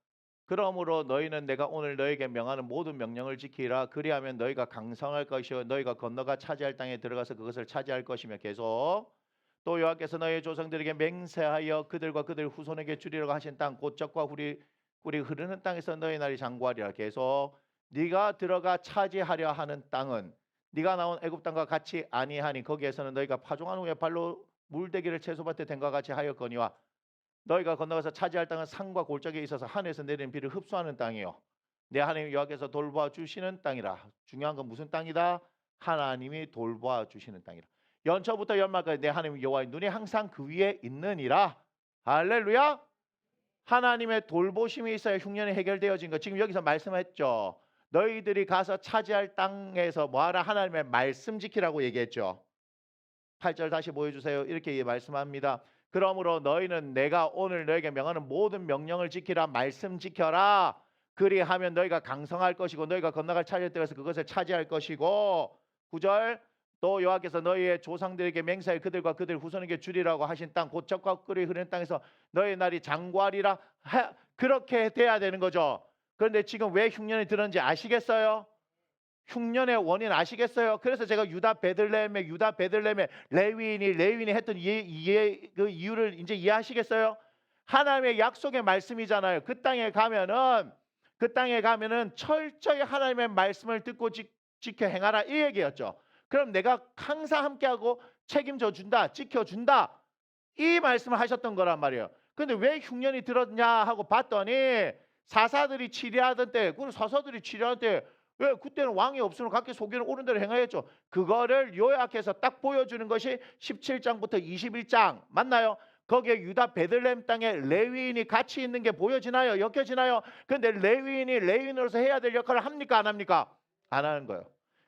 그러므로 너희는 내가 오늘 너에게 명하는 모든 명령을 지키라. 그리하면 너희가 강성할 것이요 너희가 건너가 차지할 땅에 들어가서 그것을 차지할 것이며 계속 또 여호와께서 너희 조상들에게 맹세하여 그들과 그들 후손에게 주리라고 하신 땅 곧 젖과 꿀이 흐르는 땅에서 너희 날이 장구하리라. 계속 네가 들어가 차지하려 하는 땅은 네가 나온 애굽 땅과 같이 아니하니 거기에서는 너희가 파종한 후에 발로 물대기를 채소밭에 된 것 같이 하였거니와 너희가 건너가서 차지할 땅은 산과 골짜기에 있어서 하늘에서 내리는 비를 흡수하는 땅이요 내 하나님 여호와께서 돌보아 주시는 땅이라. 중요한 건 무슨 땅이다? 하나님이 돌보아 주시는 땅이라. 연초부터 연말까지 내 하나님 여호와의 눈이 항상 그 위에 있느니라. 할렐루야. 하나님의 돌보심이 있어야 흉년이 해결되어진 거. 지금 여기서 말씀했죠. 너희들이 가서 차지할 땅에서 뭐하라? 하나님의 말씀 지키라고 얘기했죠. 8절 다시 보여주세요. 이렇게 말씀합니다. 그러므로 너희는 내가 오늘 너에게 명하는 모든 명령을 지키라. 말씀 지켜라. 그리하면 너희가 강성할 것이고 너희가 건너갈 차지할 때에서 그것을 차지할 것이고 9절 또 여호와께서 너희의 조상들에게 맹세하여 그들과 그들 후손에게 주리라고 하신 땅 곧 젖과 꿀이 흐르는 땅에서 너희 날이 장구하리라. 그렇게 돼야 되는 거죠. 그런데 지금 왜 흉년이 들었는지 아시겠어요? 흉년의 원인 아시겠어요? 그래서 제가 유다 베들레헴의 레위인이 했던 그 이유를 이제 이해하시겠어요? 하나님의 약속의 말씀이잖아요. 그 땅에 가면은 철저히 하나님의 말씀을 듣고 지켜 행하라 이 얘기였죠. 그럼 내가 항상 함께하고 책임져 준다, 지켜준다 이 말씀을 하셨던 거란 말이에요. 근데 왜 흉년이 들었냐 하고 봤더니 사사들이 치리하던 때, 왜 그때는 왕이 없으면 각기 소견을 옳은 대로 행하였죠. 그거를 요약해서 딱 보여주는 것이 17장부터 21장 맞나요? 거기에 유다 베들레헴 땅에 레위인이 같이 있는 게 보여지나요? 엮여지나요? 그런데 레위인이 레위인으로서 해야 될 역할을 합니까? 안 합니까? 안 하는 거예요.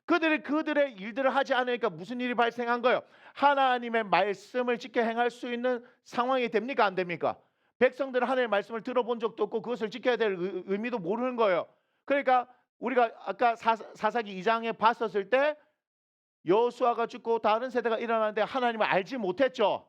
그들의 일들을 하지 않으니까 무슨 일이 발생한 거예요? 하나님의 말씀을 지켜 행할 수 있는 상황이 됩니까? 안 됩니까? 백성들은 하나님의 말씀을 들어본 적도 없고 그것을 지켜야 될 의미도 모르는 거예요. 그러니까 우리가 아까 사사기 2장에 봤었을 때 여호수아가 죽고 다른 세대가 일어나는데 하나님을 알지 못했죠.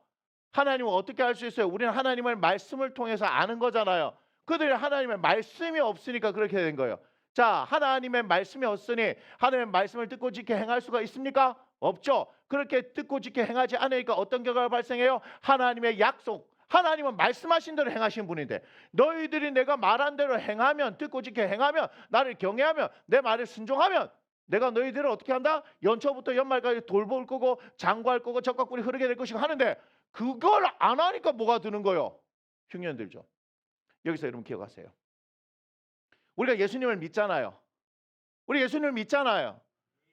하나님을 어떻게 알 수 있어요? 우리는 하나님의 말씀을 통해서 아는 거잖아요. 그들이 하나님의 말씀이 없으니까 그렇게 된 거예요. 자, 하나님의 말씀이 없으니 하나님의 말씀을 듣고 지켜 행할 수가 있습니까? 없죠. 그렇게 듣고 지켜 행하지 않으니까 어떤 결과가 발생해요? 하나님의 약속. 하나님은 말씀하신 대로 행하신 분인데 너희들이 내가 말한 대로 행하면 듣고 지켜 행하면 나를 경외하면 내 말을 순종하면 내가 너희들을 어떻게 한다? 연초부터 연말까지 돌볼 거고 장구할 거고 젖과 꿀이 흐르게 될 것이고 하는데 그걸 안 하니까 뭐가 드는 거예요? 흉년 들죠. 여기서 여러분 기억하세요. 우리가 예수님을 믿잖아요. 우리 예수님을 믿잖아요.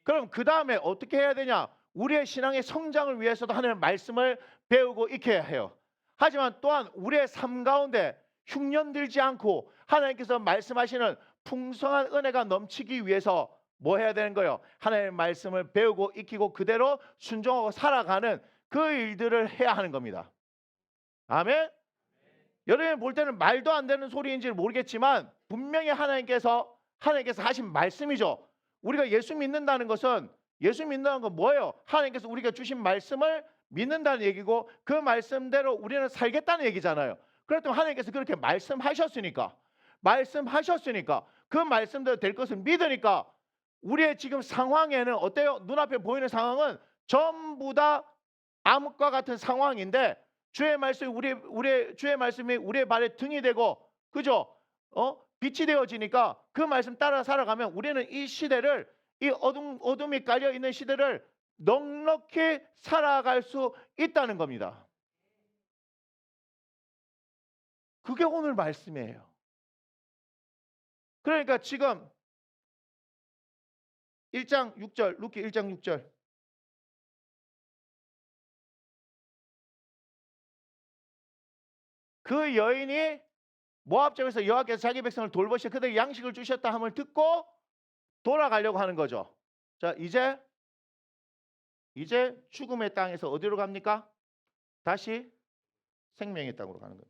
그럼 그 다음에 어떻게 해야 되냐? 우리의 신앙의 성장을 위해서도 하나님의 말씀을 배우고 익혀야 해요. 하지만 또한 우리의 삶 가운데 흉년 들지 않고 하나님께서 말씀하시는 풍성한 은혜가 넘치기 위해서 뭐 해야 되는 거예요? 하나님의 말씀을 배우고 익히고 그대로 순종하고 살아가는 그 일들을 해야 하는 겁니다. 아멘? 여러분이 볼 때는 말도 안 되는 소리인지 모르겠지만 분명히 하나님께서 하신 말씀이죠. 우리가 예수 믿는다는 건 뭐예요? 하나님께서 우리가 주신 말씀을 믿는다는 얘기고 그 말씀대로 우리는 살겠다는 얘기잖아요. 그렇다면 하나님께서 그렇게 말씀하셨으니까 그 말씀대로 될 것을 믿으니까 우리의 지금 상황에는 어때요? 눈앞에 보이는 상황은 전부 다 암흑과 같은 상황인데 주의 말씀이 우리의 발에 등이 되고 그죠? 빛이 되어지니까 그 말씀 따라 살아가면 우리는 이 시대를 이 어둠이 깔려 있는 시대를 넉넉히 살아갈 수 있다는 겁니다. 그게 오늘 말씀이에요. 그러니까 지금 1장 6절 루키 1장 6절 그 여인이 모압 점에서 여호와께서 자기 백성을 돌보시어 그들에게 양식을 주셨다 함을 듣고 돌아가려고 하는 거죠. 자, 이제 죽음의 땅에서 어디로 갑니까? 다시 생명의 땅으로 가는 거예요.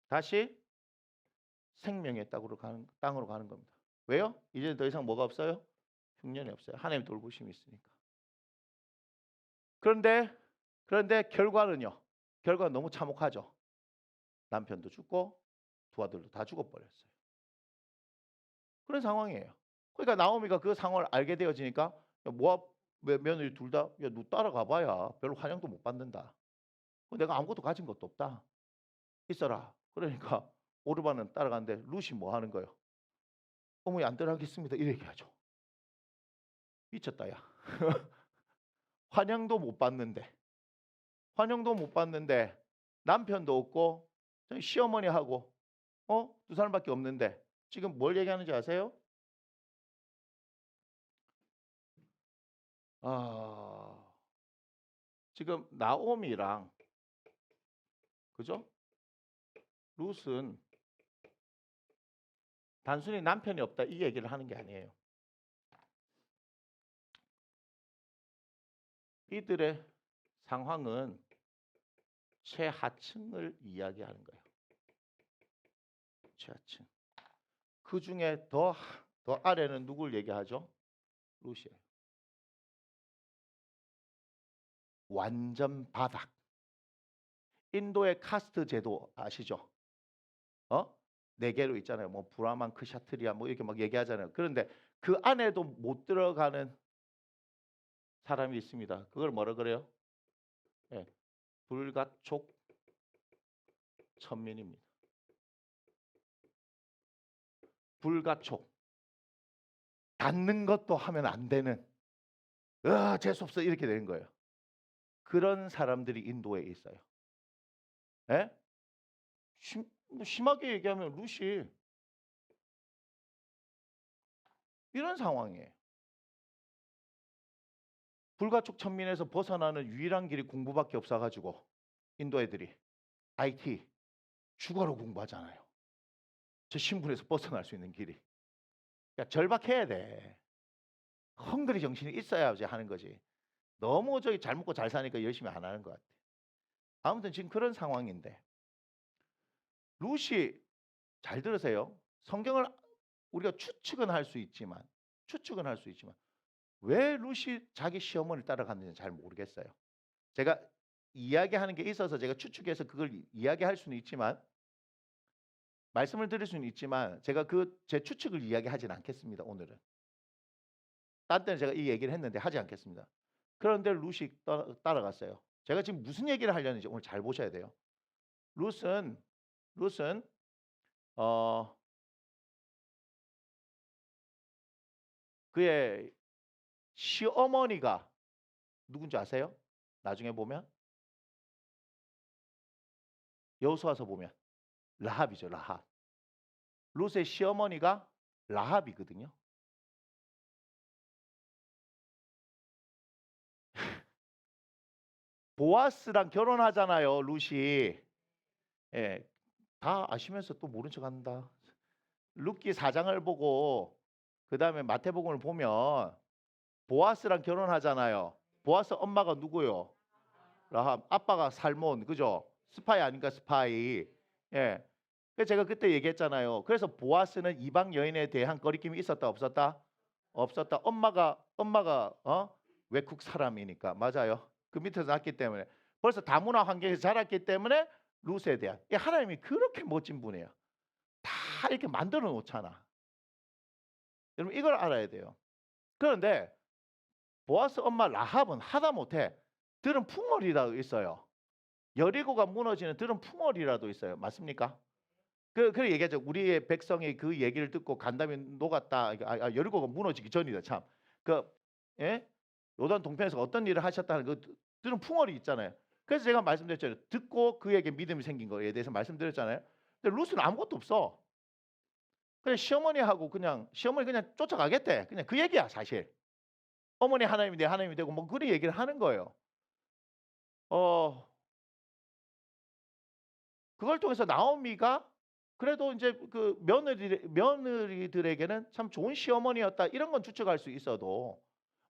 다시 생명의 땅으로 가는 겁니다. 왜요? 이제 더 이상 뭐가 없어요? 흉년이 없어요. 하나님의 돌보심이 있으니까. 그런데 결과는요. 결과는 너무 참혹하죠. 남편도 죽고 두 아들도 다 죽어버렸어요. 그런 상황이에요. 그러니까 나오미가 그 상황을 알게 되어지니까 모압 며느리 둘 다 야, 너 따라가 봐야 별로 환영도 못 받는다. 내가 아무것도 가진 것도 없다. 있어라. 그러니까 오르반은 따라가는데 루시 뭐 하는 거예요? 어머니 안 따라가겠습니다. 이렇게 하죠. 미쳤다 야. 환영도 못 받는데 남편도 없고 시어머니하고 두 사람밖에 없는데 지금 뭘 얘기하는지 아세요? 지금 나오미랑 그죠? 룻은 단순히 남편이 없다 이 얘기를 하는 게 아니에요. 이들의 상황은 최하층을 이야기하는 거예요. 최하층. 그 중에 더 아래는 누굴 얘기하죠? 룻이에요. 완전 바닥. 인도의 카스트 제도 아시죠? 네 개로 있잖아요. 뭐 브라만, 크샤트리아 뭐 이렇게 막 얘기하잖아요. 그런데 그 안에도 못 들어가는 사람이 있습니다. 그걸 뭐라 그래요? 네, 불가촉 천민입니다. 불가촉. 닿는 것도 하면 안 되는. 재수없어 이렇게 되는 거예요. 그런 사람들이 인도에 있어요. 예? 심하게 얘기하면 룻이 이런 상황이에요. 불가촉 천민에서 벗어나는 유일한 길이 공부밖에 없어가지고 인도 애들이 IT 죽어로 공부하잖아요. 저 신분에서 벗어날 수 있는 길이. 그러니까 절박해야 돼. 헝그리 정신이 있어야 하는 거지. 너무 저기 잘 먹고 잘 사니까 열심히 안 하는 것 같아. 아무튼 지금 그런 상황인데 룻이 잘 들으세요. 성경을 우리가 추측은 할 수 있지만 왜 룻이 자기 시어머니를 따라갔는지 잘 모르겠어요. 제가 이야기하는 게 있어서 제가 추측해서 그걸 이야기할 수는 있지만 말씀을 드릴 수는 있지만 제가 제 추측을 이야기하진 않겠습니다. 오늘은. 딴 때는 제가 이 얘기를 했는데 하지 않겠습니다. 그런데 룻이 따라갔어요. 제가 지금 무슨 얘기를 하려는지 오늘 잘 보셔야 돼요. 룻은 그의 시어머니가 누군지 아세요? 나중에 보면 여호수아서 보면 라합이죠. 라합. 룻의 시어머니가 라합이거든요. 보아스랑 결혼하잖아요. 룻이. 예, 다 아시면서 또 모른 척한다. 룻기 4장을 보고 그 다음에 마태복음을 보면 보아스랑 결혼하잖아요. 보아스 엄마가 누구요? 라합. 아빠가 살몬. 그죠? 스파이 아닌가 스파이. 예. 그래서 제가 그때 얘기했잖아요. 그래서 보아스는 이방 여인에 대한 거리낌이 있었다 없었다? 없었다. 엄마가 외국 사람이니까 맞아요. 그 밑에서 났기 때문에 벌써 다문화 환경에서 자랐기 때문에 룻에 대한 하나님이 그렇게 멋진 분이에요. 다 이렇게 만들어 놓잖아. 여러분 이걸 알아야 돼요. 그런데 보아스 엄마 라합은 하다못해 들은 풍월이라도 있어요. 여리고가 무너지는 들은 풍월이라도 있어요. 맞습니까? 그래 얘기하죠. 우리의 백성이 그 얘기를 듣고 간담이 녹았다. 여리고가 무너지기 전이다. 참. 요단 동편에서 어떤 일을 하셨다는 그 들은 풍월이 있잖아요. 그래서 제가 말씀드렸잖아요. 듣고 그에게 믿음이 생긴 거에 대해서 말씀드렸잖아요. 근데 룻은 아무것도 없어. 그냥 시어머니 그냥 쫓아가겠대. 그냥 그 얘기야 사실. 어머니 하나님이 내 하나님이 되고 뭐 그런 얘기를 하는 거예요. 그걸 통해서 나오미가 그래도 이제 그 며느리들에게는 참 좋은 시어머니였다 이런 건 추측할 수 있어도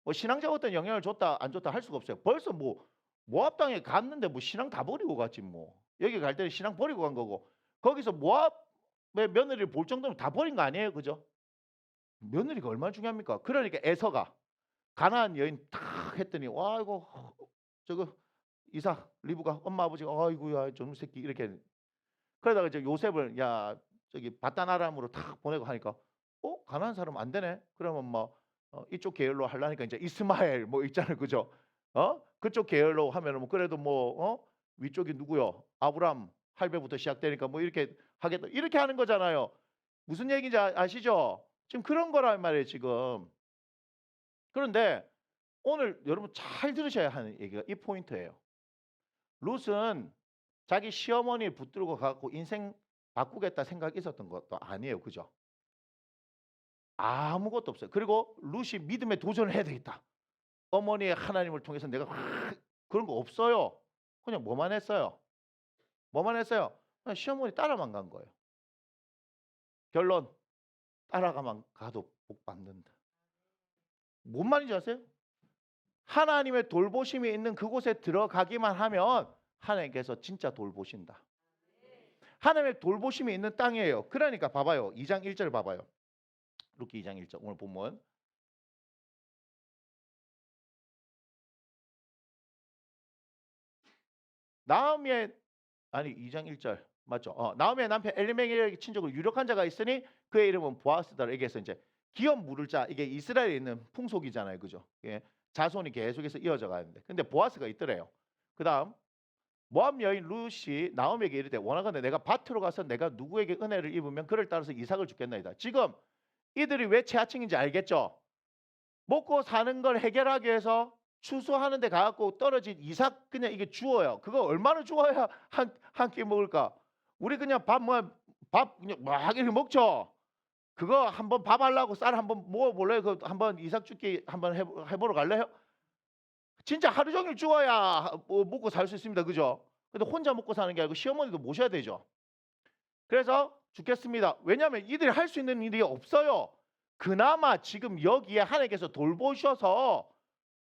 뭐 신앙적 어떤 영향을 줬다 안 줬다 할 수가 없어요. 벌써 뭐 모압 땅에 갔는데 뭐 신앙 다 버리고 갔지 뭐. 여기 갈 때는 신앙 버리고 간 거고 거기서 모압의 며느리를 볼 정도면 다 버린 거 아니에요, 그죠? 며느리가 얼마나 중요합니까? 그러니까 에서가 가나안 여인 탁 했더니 와 이거 저거 이삭 리브가 엄마 아버지가 아이고야 저놈 새끼 이렇게 그러다가 이제 요셉을 저기 바단 아람으로 탁 보내고 하니까 가나안 사람 안 되네. 그러면 뭐 이쪽 계열로 하려니까 이제 이스마엘 뭐 있잖아요, 그죠? 그쪽 계열로 하면은 뭐 그래도 뭐 위쪽이 누구요? 아브람 할배부터 시작되니까 뭐 이렇게 하겠다 이렇게 하는 거잖아요. 무슨 얘기인지 아시죠? 지금 그런 거란 말이에요, 지금. 그런데 오늘 여러분 잘 들으셔야 하는 얘기가 이 포인트예요. 룻은 자기 시어머니 붙들고 가고 인생 바꾸겠다 생각이 있었던 것도 아니에요, 그죠? 아무것도 없어요. 그리고 룻이 믿음에 도전을 해야 되겠다. 어머니의 하나님을 통해서 내가 그런 거 없어요. 그냥 뭐만 했어요? 뭐만 했어요? 그냥 시어머니 따라만 간 거예요. 결론 따라가만 가도 복 받는다. 뭔 말인지 아세요? 하나님의 돌보심이 있는 그곳에 들어가기만 하면 하나님께서 진짜 돌보신다. 하나님의 돌보심이 있는 땅이에요. 그러니까 봐봐요. 2장 1절 봐봐요. 루키 2장 1절 오늘 본문. 나오미의 2장 1절 맞죠? 나오미의 남편 엘리멜렉의 친족으로 유력한 자가 있으니 그의 이름은 보아스다라. 여기에서 이제 기업 물을 자 이게 이스라엘에 있는 풍속이잖아요, 그죠? 예, 자손이 계속해서 이어져 가는데 근데 보아스가 있더래요. 그다음 모압 여인 룻이 나오미에게 이르되 원하건대 내가 밭으로 가서 내가 누구에게 은혜를 입으면 그를 따라서 이삭을 주겠나이다. 지금 이들이 왜 최하층인지 알겠죠? 먹고 사는 걸 해결하기 위해서 추수하는 데 가갖고 떨어진 이삭 그냥 이게 주어요. 그거 얼마나 주어야 한 끼 먹을까? 우리 그냥 밥 그냥 막 이렇게 먹죠. 그거 한번 밥 하려고 쌀 한번 먹어볼래요? 그 한번 이삭 죽기 한번 해보러 갈래요? 진짜 하루 종일 주어야 먹고 살 수 있습니다, 그죠? 근데 혼자 먹고 사는 게 아니고 시어머니도 모셔야 되죠. 그래서 죽겠습니다. 왜냐하면 이들이 할 수 있는 일이 없어요. 그나마 지금 여기에 하나님께서 돌보셔서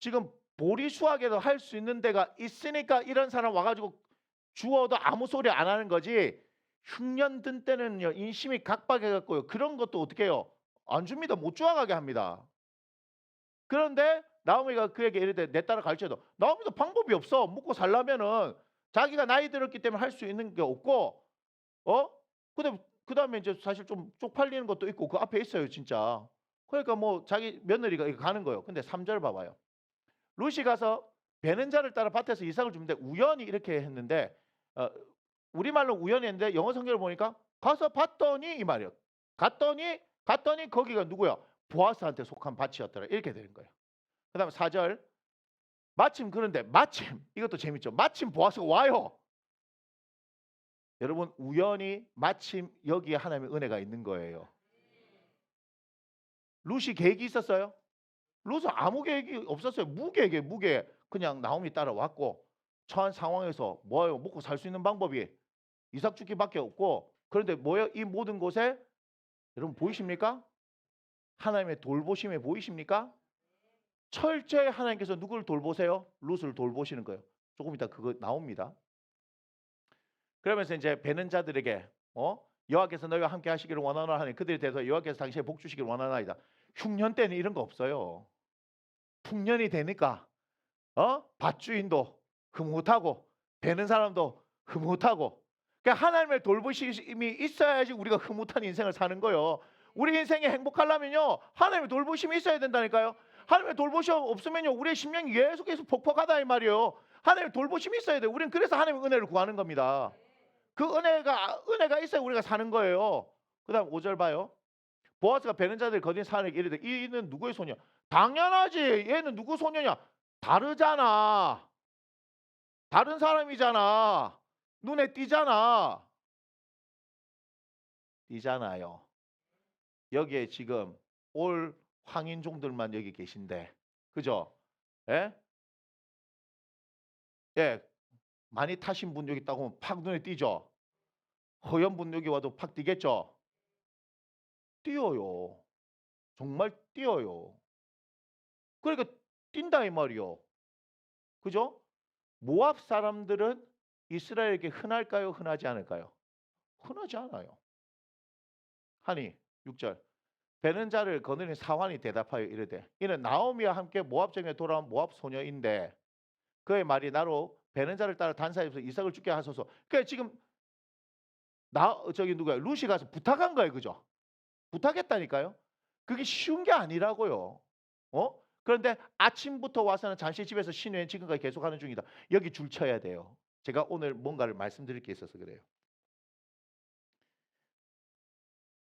지금 보리수학에도 할 수 있는 데가 있으니까 이런 사람 와가지고 주어도 아무 소리 안 하는 거지. 흉년 든 때는요 인심이 각박해갖고요 그런 것도 어떻게 해요? 안 줍니다. 못 주워가게 합니다. 그런데 나오미가 그에게 이르되 내 딸을 가르쳐도 나오미도 방법이 없어. 먹고 살려면은 자기가 나이 들었기 때문에 할 수 있는 게 없고 근데 그 다음에 이제 사실 좀 쪽팔리는 것도 있고 그 앞에 있어요 진짜. 그러니까 뭐 자기 며느리가 이거 가는 거예요. 근데 3절 봐봐요. 룻이 가서 베는 자를 따라 밭에서 이삭을 주는데 우연히 이렇게 했는데 우리말로 우연히 했는데 영어 성경을 보니까 가서 봤더니 이 말이에요. 갔더니 거기가 누구야? 보아스한테 속한 밭이었더라. 이렇게 되는 거예요. 그 다음에 4절 마침 그런데 마침 이것도 재밌죠. 마침 보아스가 와요. 여러분 우연히 마침 여기에 하나님의 은혜가 있는 거예요. 룻이 계획이 있었어요? 룻은 아무 계획이 없었어요. 무계 그냥 나오미 따라왔고 처한 상황에서 뭐예요? 먹고 살 수 있는 방법이 이삭 죽기밖에 없고 그런데 뭐예요? 이 모든 곳에 여러분 보이십니까? 하나님의 돌보심이 보이십니까? 철저히 하나님께서 누구를 돌보세요? 룻을 돌보시는 거예요. 조금 이따 그거 나옵니다. 그러면서 이제 베는 자들에게 여호와께서 너희와 함께 하시기를 원하노라 하니 그들이 대해서 여호와께서 당신에 복 주시기를 원하나이다. 흉년 때는 이런 거 없어요. 풍년이 되니까 밭주인도 흐뭇하고 베는 사람도 흐뭇하고 그러니까 하나님의 돌보심이 있어야지 우리가 흐뭇한 인생을 사는 거예요. 우리 인생이 행복하려면요 하나님의 돌보심이 있어야 된다니까요. 하나님의 돌보심 없으면요 우리의 심령이 계속해서 폭박하다 이 말이에요. 하나님의 돌보심이 있어야 돼요. 우리는 그래서 하나님의 은혜를 구하는 겁니다. 그 은혜가 있어야 우리가 사는 거예요. 그 다음 5절 봐요. 보아스가 베는 자들 거둔 사람에게 이르되 이는 누구의 소녀? 당연하지. 얘는 누구 소녀냐? 다르잖아. 다른 사람이잖아. 눈에 띄잖아요. 여기에 지금 올 황인종들만 여기 계신데 그죠? 예? 많이 타신 분 여기 있다고 하면 팍 눈에 띄죠? 허연 분 여기 와도 팍 띄겠죠? 띄어요. 정말 띄어요. 그러니까 뛴다 이 말이요. 그죠? 모압 사람들은 이스라엘에게 흔할까요? 흔하지 않을까요? 흔하지 않아요. 하니 6절 베는 자를 거느린 사환이 대답하여 이르되 이는 나오미와 함께 모압정에 돌아온 모압 소녀인데 그의 말이 나로 베는 자를 따라 단사에서 이삭을 죽게 하소서. 그러니까 지금 누구야? 룻이 가서 부탁한 거예요. 그죠? 부탁했다니까요. 그게 쉬운 게 아니라고요. 그런데 아침부터 와서는 잠시 집에서 신외는 지금까지 계속하는 중이다. 여기 줄 쳐야 돼요. 제가 오늘 뭔가를 말씀드릴 게 있어서 그래요.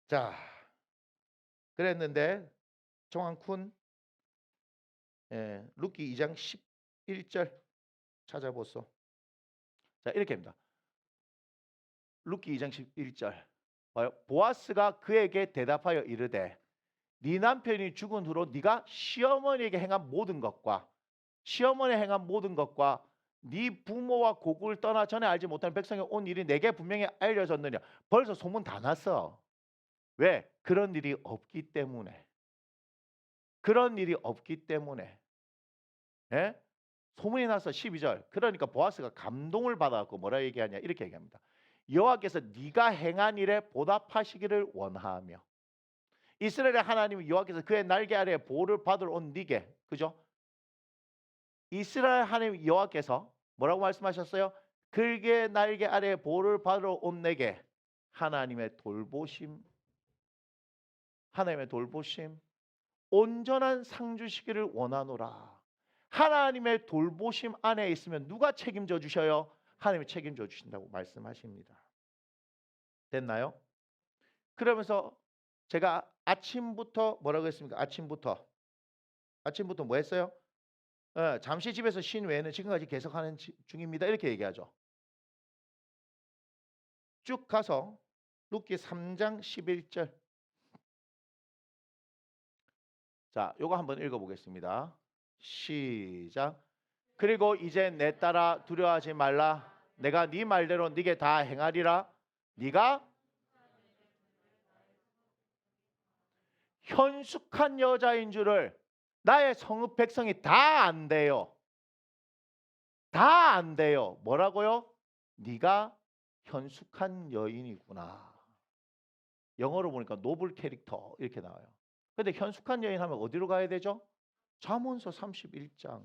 자, 그랬는데 정한쿤 룻기 2장 11절 찾아보소. 자, 이렇게 합니다. 룻기 2장 11절. 봐요. 보아스가 그에게 대답하여 이르되 네 남편이 죽은 후로 네가 시어머니에게 행한 모든 것과 네 부모와 고국을 떠나 전에 알지 못하는 백성이 온 일이 내게 분명히 알려졌느냐. 벌써 소문 다 났어. 왜? 그런 일이 없기 때문에. 예? 소문이 나서 12절. 그러니까 보아스가 감동을 받아갖고 뭐라 얘기하냐. 이렇게 얘기합니다. 여호와께서 네가 행한 일에 보답하시기를 원하며 이스라엘의 하나님 여호와께서 그의 날개 아래에 보호를 받으러 온 네게, 그죠? 이스라엘 하나님 여호와께서 뭐라고 말씀하셨어요? 그의 날개 아래에 보호를 받으러 온 내게 하나님의 돌보심, 온전한 상 주시기를 원하노라. 하나님의 돌보심 안에 있으면 누가 책임져 주셔요? 하나님이 책임져 주신다고 말씀하십니다. 됐나요? 그러면서 제가 아침부터 뭐라고 했습니까? 아침부터 뭐 했어요? 잠시 집에서 쉰 외에는 지금까지 계속하는 중입니다. 이렇게 얘기하죠. 쭉 가서 룻기 3장 11절. 자, 요거 한번 읽어보겠습니다. 시작. 그리고 이제 내 딸아 두려워하지 말라. 내가 네 말대로 네게 다 행하리라. 네가 현숙한 여자인 줄을 나의 성읍 백성이 다 안대요. 다 안대요. 뭐라고요? 네가 현숙한 여인이구나. 영어로 보니까 노블 캐릭터 이렇게 나와요. 근데 현숙한 여인 하면 어디로 가야 되죠? 잠언서 31장.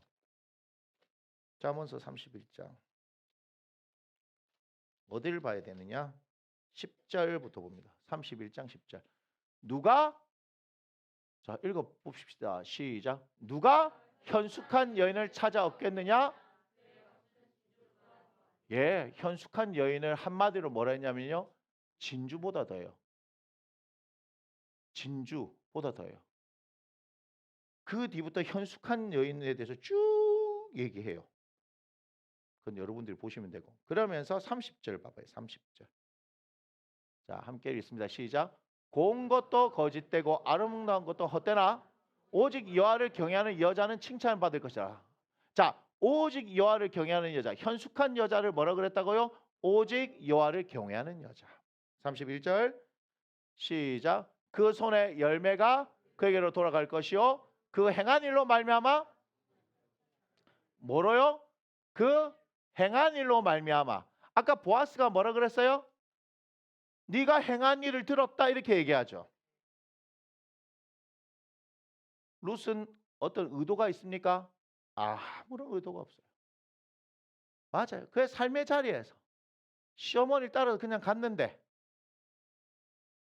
어디를 봐야 되느냐? 10절부터 봅니다. 31장 10절. 누가, 자, 읽어봅시다. 시작. 누가 현숙한 여인을 찾아 얻겠느냐? 예, 현숙한 여인을 한마디로 뭐라 했냐면요, 진주보다 더요. 진주보다 더요. 그 뒤부터 현숙한 여인에 대해서 쭉 얘기해요. 그건 여러분들이 보시면 되고. 그러면서 30절 봐봐요. 30절. 자, 함께 읽습니다. 시작. 고운 것도 거짓되고 아름다운 것도 헛되나 오직 여호와를 경외하는 여자는 칭찬을 받을 것이라. 자, 오직 여호와를 경외하는 여자. 현숙한 여자를 뭐라 그랬다고요? 오직 여호와를 경외하는 여자. 31절. 시작. 그 손의 열매가 그에게로 돌아갈 것이요 그 행한 일로 말미암아 뭐로요? 그 행한 일로 말미암아. 아까 보아스가 뭐라 그랬어요? 네가 행한 일을 들었다 이렇게 얘기하죠. 룻은 어떤 의도가 있습니까? 아무런 의도가 없어요. 맞아요. 그의 삶의 자리에서 시어머니를 따라서 그냥 갔는데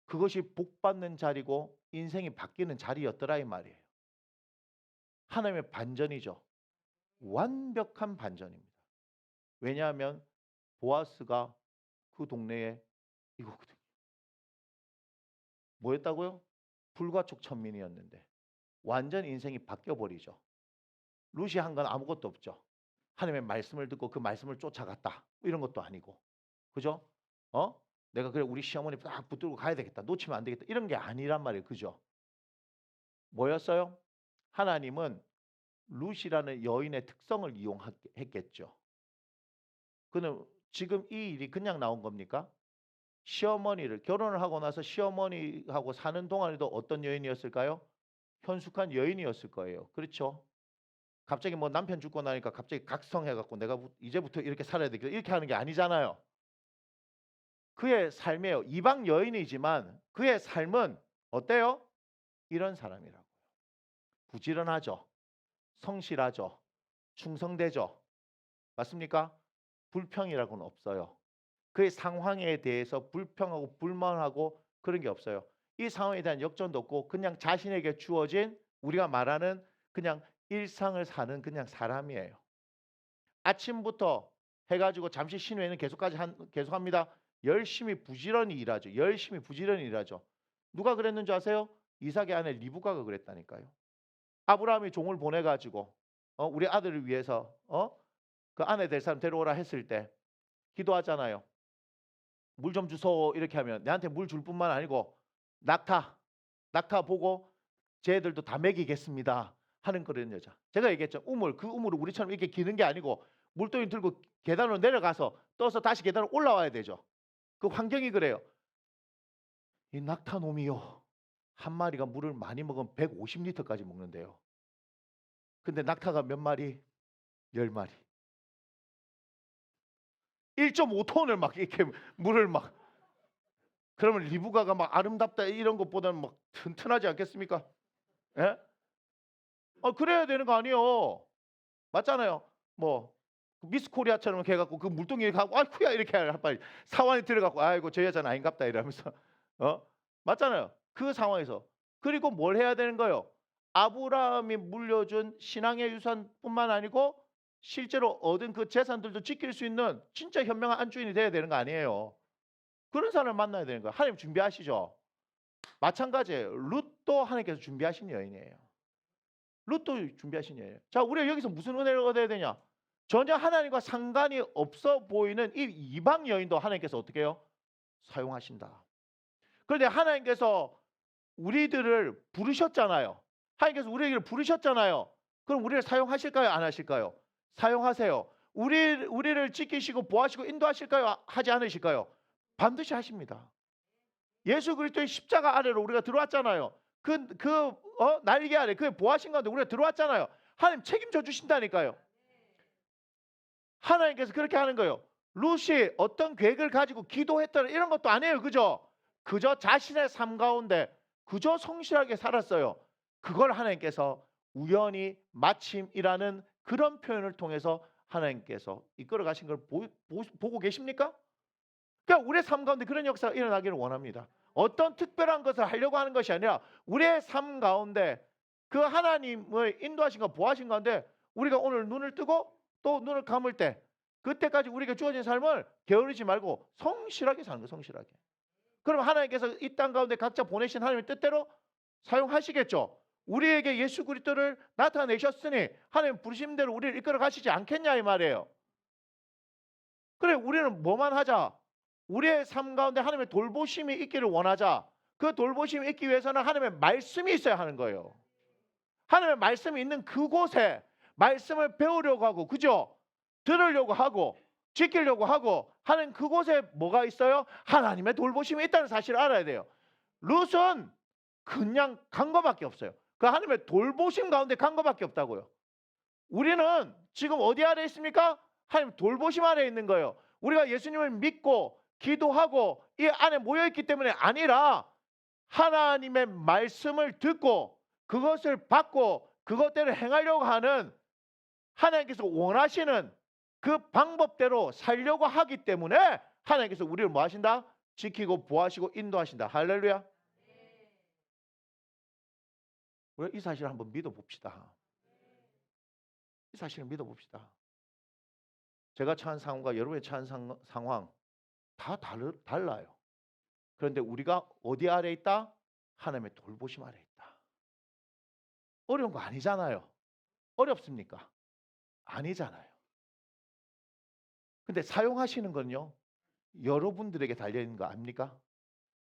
그것이 복받는 자리고 인생이 바뀌는 자리였더라 이 말이에요. 하나님의 반전이죠. 완벽한 반전입니다. 왜냐하면 보아스가 그 동네에 이거거든요. 뭐였다고요? 불과족 천민이었는데 완전 인생이 바뀌어버리죠. 룻이 한 건 아무것도 없죠. 하나님의 말씀을 듣고 그 말씀을 쫓아갔다 이런 것도 아니고, 그죠? 내가 그래 우리 시어머니 딱 붙들고 가야 되겠다, 놓치면 안 되겠다 이런 게 아니란 말이에요. 그죠? 뭐였어요? 하나님은 룻이라는 여인의 특성을 이용했겠죠. 그는 지금 이 일이 그냥 나온 겁니까? 시어머니를 결혼을 하고 나서 시어머니하고 사는 동안에도 어떤 여인이었을까요? 현숙한 여인이었을 거예요. 그렇죠? 갑자기 뭐 남편 죽고 나니까 갑자기 각성해갖고 내가 이제부터 이렇게 살아야 되겠다 이렇게 하는 게 아니잖아요. 그의 삶이에요. 이방 여인이지만 그의 삶은 어때요? 이런 사람이라고요. 부지런하죠. 성실하죠. 충성되죠. 맞습니까? 불평이라고는 없어요. 그의 상황에 대해서 불평하고 불만하고 그런 게 없어요. 이 상황에 대한 역전도 없고 그냥 자신에게 주어진 우리가 말하는 그냥 일상을 사는 그냥 사람이에요. 아침부터 해가지고 잠시 쉰 후에는 계속합니다. 열심히 부지런히 일하죠. 열심히 부지런히 일하죠. 누가 그랬는지 아세요? 이삭의 아내 리브가가 그랬다니까요. 아브라함이 종을 보내가지고 우리 아들을 위해서 그 아내 될 사람 데려오라 했을 때 기도하잖아요. 물 좀 주소 이렇게 하면 내한테 물 줄 뿐만 아니고 낙타 보고 쟤들도 다 먹이겠습니다 하는 그런 여자. 제가 얘기했죠. 그 우물을 우리처럼 이렇게 기는 게 아니고 물동이 들고 계단으로 내려가서 떠서 다시 계단으로 올라와야 되죠. 그 환경이 그래요. 이 낙타 놈이요. 한 마리가 물을 많이 먹으면 150리터까지 먹는데요. 근데 낙타가 몇 마리? 10마리. 1.5톤을 막 이렇게 물을 막. 그러면 리브가가 막 아름답다 이런 것보다는 막 튼튼하지 않겠습니까? 예? 그래야 되는 거 아니에요. 맞잖아요. 뭐 미스 코리아처럼 이렇게 해갖고 그 물동이에 가고 아이쿠야 이렇게 할 바에 사원이 들어가고 아이고 저 여자는 아닌갑다 이러면서 맞잖아요. 그 상황에서. 그리고 뭘 해야 되는 거예요? 아브라함이 물려준 신앙의 유산뿐만 아니고 실제로 얻은 그 재산들도 지킬 수 있는 진짜 현명한 안주인이 돼야 되는 거 아니에요. 그런 사람을 만나야 되는 거예요. 하나님 준비하시죠. 마찬가지예요. 룻도 하나님께서 준비하신 여인이에요. 룻도 준비하신 여인이에요. 자, 우리가 여기서 무슨 은혜를 얻어야 되냐? 전혀 하나님과 상관이 없어 보이는 이 이방 여인도 하나님께서 어떻게 해요? 사용하신다. 그런데 하나님께서 우리들을 부르셨잖아요. 하나님께서 우리에게 부르셨잖아요. 그럼 우리를 사용하실까요? 안 하실까요? 사용하세요. 우리를 지키시고 보호하시고 인도하실까요? 하지 않으실까요? 반드시 하십니다. 예수 그리스도의 십자가 아래로 우리가 들어왔잖아요. 날개 아래 그 보호하신 가운데 우리가 들어왔잖아요. 하나님 책임져 주신다니까요. 하나님께서 그렇게 하는 거예요. 룻이 어떤 계획을 가지고 기도했다는 이런 것도 아니에요. 그저 자신의 삶 가운데 그저 성실하게 살았어요. 그걸 하나님께서 우연히 마침이라는 그런 표현을 통해서 하나님께서 이끌어 가신 걸 보고 계십니까? 그러니까 우리의 삶 가운데 그런 역사가 일어나기를 원합니다. 어떤 특별한 것을 하려고 하는 것이 아니라 우리의 삶 가운데 그 하나님을 인도하신 것, 보호하신 가운데 우리가 오늘 눈을 뜨고 또 눈을 감을 때 그때까지 우리에게 주어진 삶을 게으르지 말고 성실하게 사는 거예요. 성실하게. 그럼 하나님께서 이 땅 가운데 각자 보내신 하나님의 뜻대로 사용하시겠죠. 우리에게 예수 그리스도를 나타내셨으니 하나님 부르신 대로 우리를 이끌어 가시지 않겠냐 이 말이에요. 그래, 우리는 뭐만 하자? 우리의 삶 가운데 하나님의 돌보심이 있기를 원하자. 그 돌보심이 있기 위해서는 하나님의 말씀이 있어야 하는 거예요. 하나님의 말씀이 있는 그곳에 말씀을 배우려고 하고, 그죠? 들으려고 하고, 지키려고 하고 하는 그곳에 뭐가 있어요? 하나님의 돌보심이 있다는 사실을 알아야 돼요. 룻은 그냥 간 거밖에 없어요. 그 하나님의 돌보심 가운데 간 거밖에 없다고요. 우리는 지금 어디 아래 있습니까? 하나님 돌보심 아래 있는 거예요. 우리가 예수님을 믿고 기도하고 이 안에 모여있기 때문에 아니라 하나님의 말씀을 듣고 그것을 받고 그것대로 행하려고 하는 하나님께서 원하시는 그 방법대로 살려고 하기 때문에 하나님께서 우리를 뭐 하신다? 지키고 보호하시고 인도하신다. 할렐루야. 우리 이 사실을 한번 믿어봅시다. 이 사실을 믿어봅시다. 제가 처한 상황과 여러분의 처한 상황 다 달라요. 그런데 우리가 어디 아래 있다? 하나님의 돌보심 아래 있다. 어려운 거 아니잖아요. 어렵습니까? 아니잖아요. 근데 사용하시는 건요, 여러분들에게 달려있는 거 아닙니까?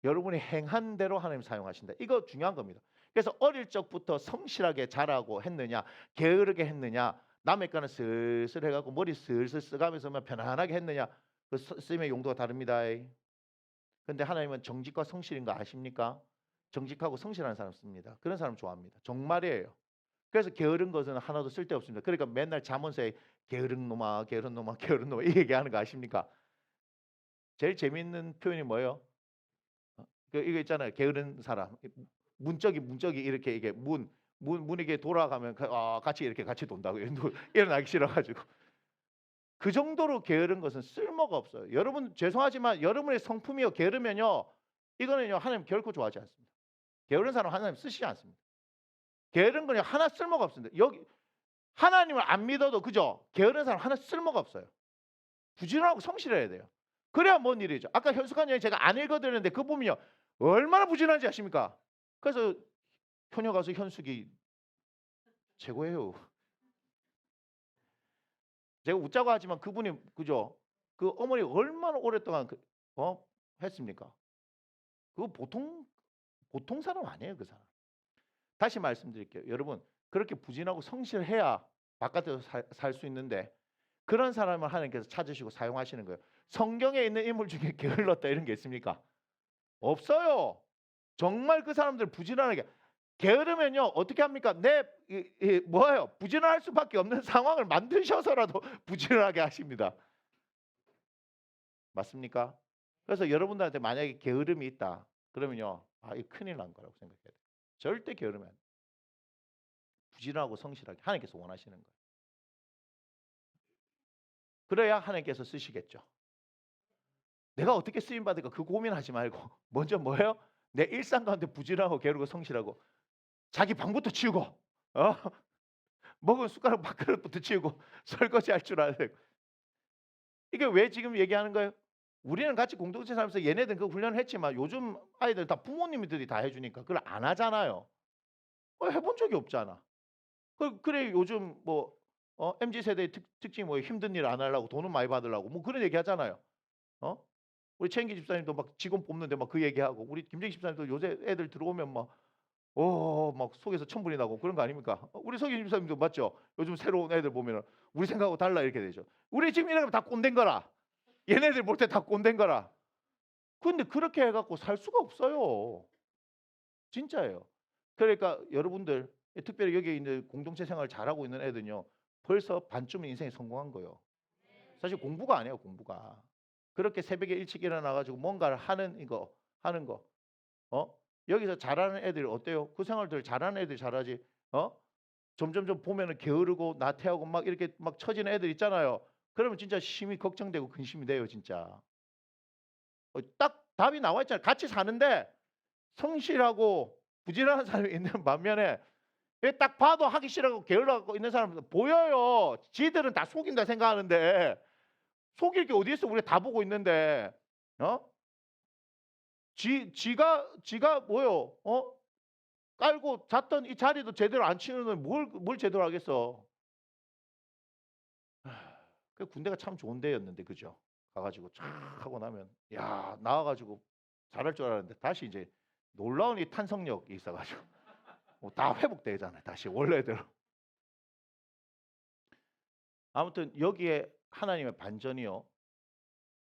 여러분이 행한 대로 하나님 사용하신다. 이거 중요한 겁니다. 그래서 어릴 적부터 성실하게 자라고 했느냐, 게으르게 했느냐, 남의 거는 슬슬 해갖고 머리 슬슬 쓰가면서 편안하게 했느냐, 그 쓰임의 용도가 다릅니다. 근데 하나님은 정직과 성실인 거 아십니까? 정직하고 성실한 사람 씁니다. 그런 사람 좋아합니다. 정말이에요. 그래서 게으른 것은 하나도 쓸데없습니다. 그러니까 맨날 잠언서에 게으른 놈아, 게으른 놈아, 게으른 놈아 이 얘기하는 거 아십니까? 제일 재미있는 표현이 뭐예요? 이거 있잖아요. 게으른 사람. 문짝이 이렇게 이게 문이 이게 돌아가면 같이 이렇게 같이 돈다고요. 일어나기 싫어가지고. 그 정도로 게으른 것은 쓸모가 없어요. 여러분 죄송하지만 여러분의 성품이요 게으르면요 이거는요 하나님 결코 좋아하지 않습니다. 게으른 사람 하나님 쓰시지 않습니다. 게으른 거는 하나 쓸모가 없습니다. 여기 하나님을 안 믿어도 그죠? 게으른 사람 하나 쓸모가 없어요. 부지런하고 성실해야 돼요. 그래야 뭔 일이죠. 아까 현숙한 여인 제가 안 읽어드렸는데 그 보면요 얼마나 부지런한지 아십니까? 그래서 효녀 가수 현숙이 최고예요. 제가 웃자고 하지만 그분이 그죠? 그 어머니 얼마나 오랫동안 했습니까? 그거 보통 사람 아니에요, 그 사람. 다시 말씀드릴게요. 여러분, 그렇게 부진하고 성실해야 바깥에서 살 수 있는데 그런 사람을 하나님께서 찾으시고 사용하시는 거예요. 성경에 있는 인물 중에 게을렀다 이런 게 있습니까? 없어요. 정말 그 사람들 부지런하게 게으르면요 어떻게 합니까? 뭐예요? 부지런할 수밖에 없는 상황을 만드셔서라도 부지런하게 하십니다. 맞습니까? 그래서 여러분들한테 만약에 게으름이 있다 그러면요 이 큰일 난 거라고 생각해야 돼요. 절대 게으르면 안 돼요. 부지런하고 성실하게 하나님께서 원하시는 거예요. 그래야 하나님께서 쓰시겠죠. 내가 어떻게 쓰임 받을까 그 고민하지 말고 먼저 뭐예요? 내 일상 가운데 부지런하고 게으르고 성실하고 자기 방부터 치우고 먹은 숟가락 밥그릇부터 치우고 설거지 할 줄 알아야 되고. 이게 왜 지금 얘기하는 거예요? 우리는 같이 공동체 살면서 얘네들 그 훈련을 했지만 요즘 아이들 다 부모님들이 다 해주니까 그걸 안 하잖아요. 해본 적이 없잖아. 그래 요즘 MZ세대의 특징이 뭐예요? 힘든 일 안 하려고 돈은 많이 받으려고 뭐 그런 얘기 하잖아요. 우리 최인기 집사님도 막 직원 뽑는데 막 그 얘기하고 우리 김정희 집사님도 요새 애들 들어오면 막 속에서 천불이 나고 그런 거 아닙니까? 우리 석인 집사님도 맞죠? 요즘 새로운 애들 보면 우리 생각하고 달라 이렇게 되죠. 우리 지금 이러면 다 꼰대인 거라. 얘네들 볼 때 다 꼰대인 거라. 근데 그렇게 해갖고 살 수가 없어요. 진짜예요. 그러니까 여러분들 특별히 여기 있는 공동체 생활 잘하고 있는 애들은요 벌써 반쯤은 인생에 성공한 거예요. 사실 공부가 아니에요. 공부가. 그렇게 새벽에 일찍 일어나가지고 뭔가를 하는 거 여기서 잘하는 애들이 어때요? 그 생활들 잘하는 애들이 잘하지. 점점점 보면은 게으르고 나태하고 막 이렇게 막 처지는 애들 있잖아요. 그러면 진짜 심히 걱정되고 근심이 돼요, 진짜. 딱 답이 나와 있잖아요. 같이 사는데 성실하고 부지런한 사람이 있는 반면에 딱 봐도 하기 싫어하고 게을러갖고 있는 사람들 보여요. 지들은 다 속인다 생각하는데 속일 게 어디 있어? 우리가 다 보고 있는데 지가 뭐요? 깔고 잤던 이 자리도 제대로 안 치는 뭘 제대로 하겠어? 그 군대가 참 좋은 데였는데 그죠? 가가지고 쫙 하고 나면 야 나와가지고 잘할 줄 알았는데 다시 이제 놀라운 이 탄성력이 있어가지고 다 회복되잖아요. 다시 원래대로. 아무튼 여기에 하나님의 반전이요.